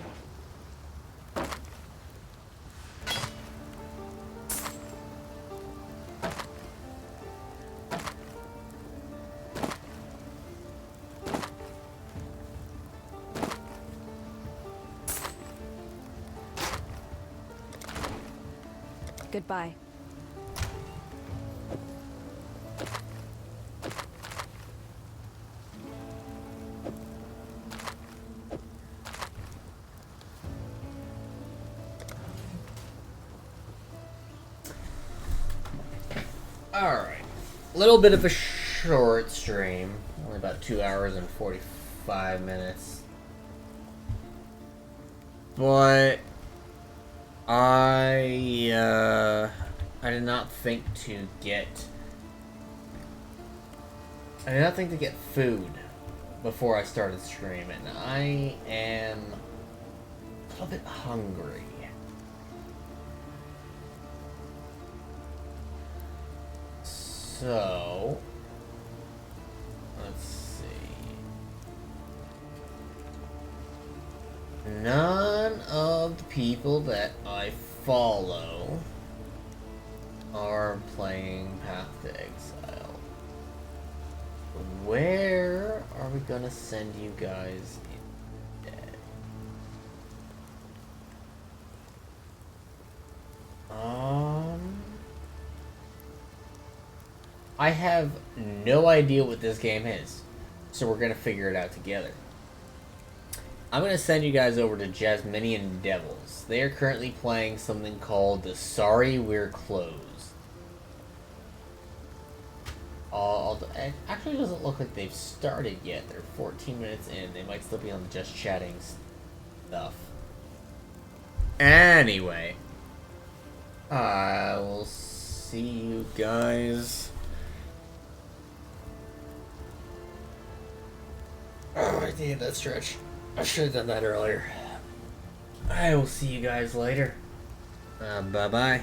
Goodbye. Alright. A little bit of a short stream. Only about 2 hours and 45 minutes. But I did not think to get food before I started streaming. I am a little bit hungry. So, let's see. None of the people that I follow are playing Path to Exile. Where are we gonna send you guys instead? I have no idea what this game is, so we're gonna figure it out together. I'm gonna send you guys over to Jasminian Devils. They are currently playing something called the Sorry We're Closed. It actually doesn't look like they've started yet. They're 14 minutes in. They might still be on the just chatting stuff. Anyway, I will see you guys. Oh, I did that stretch. I should have done that earlier. I will see you guys later. Bye-bye.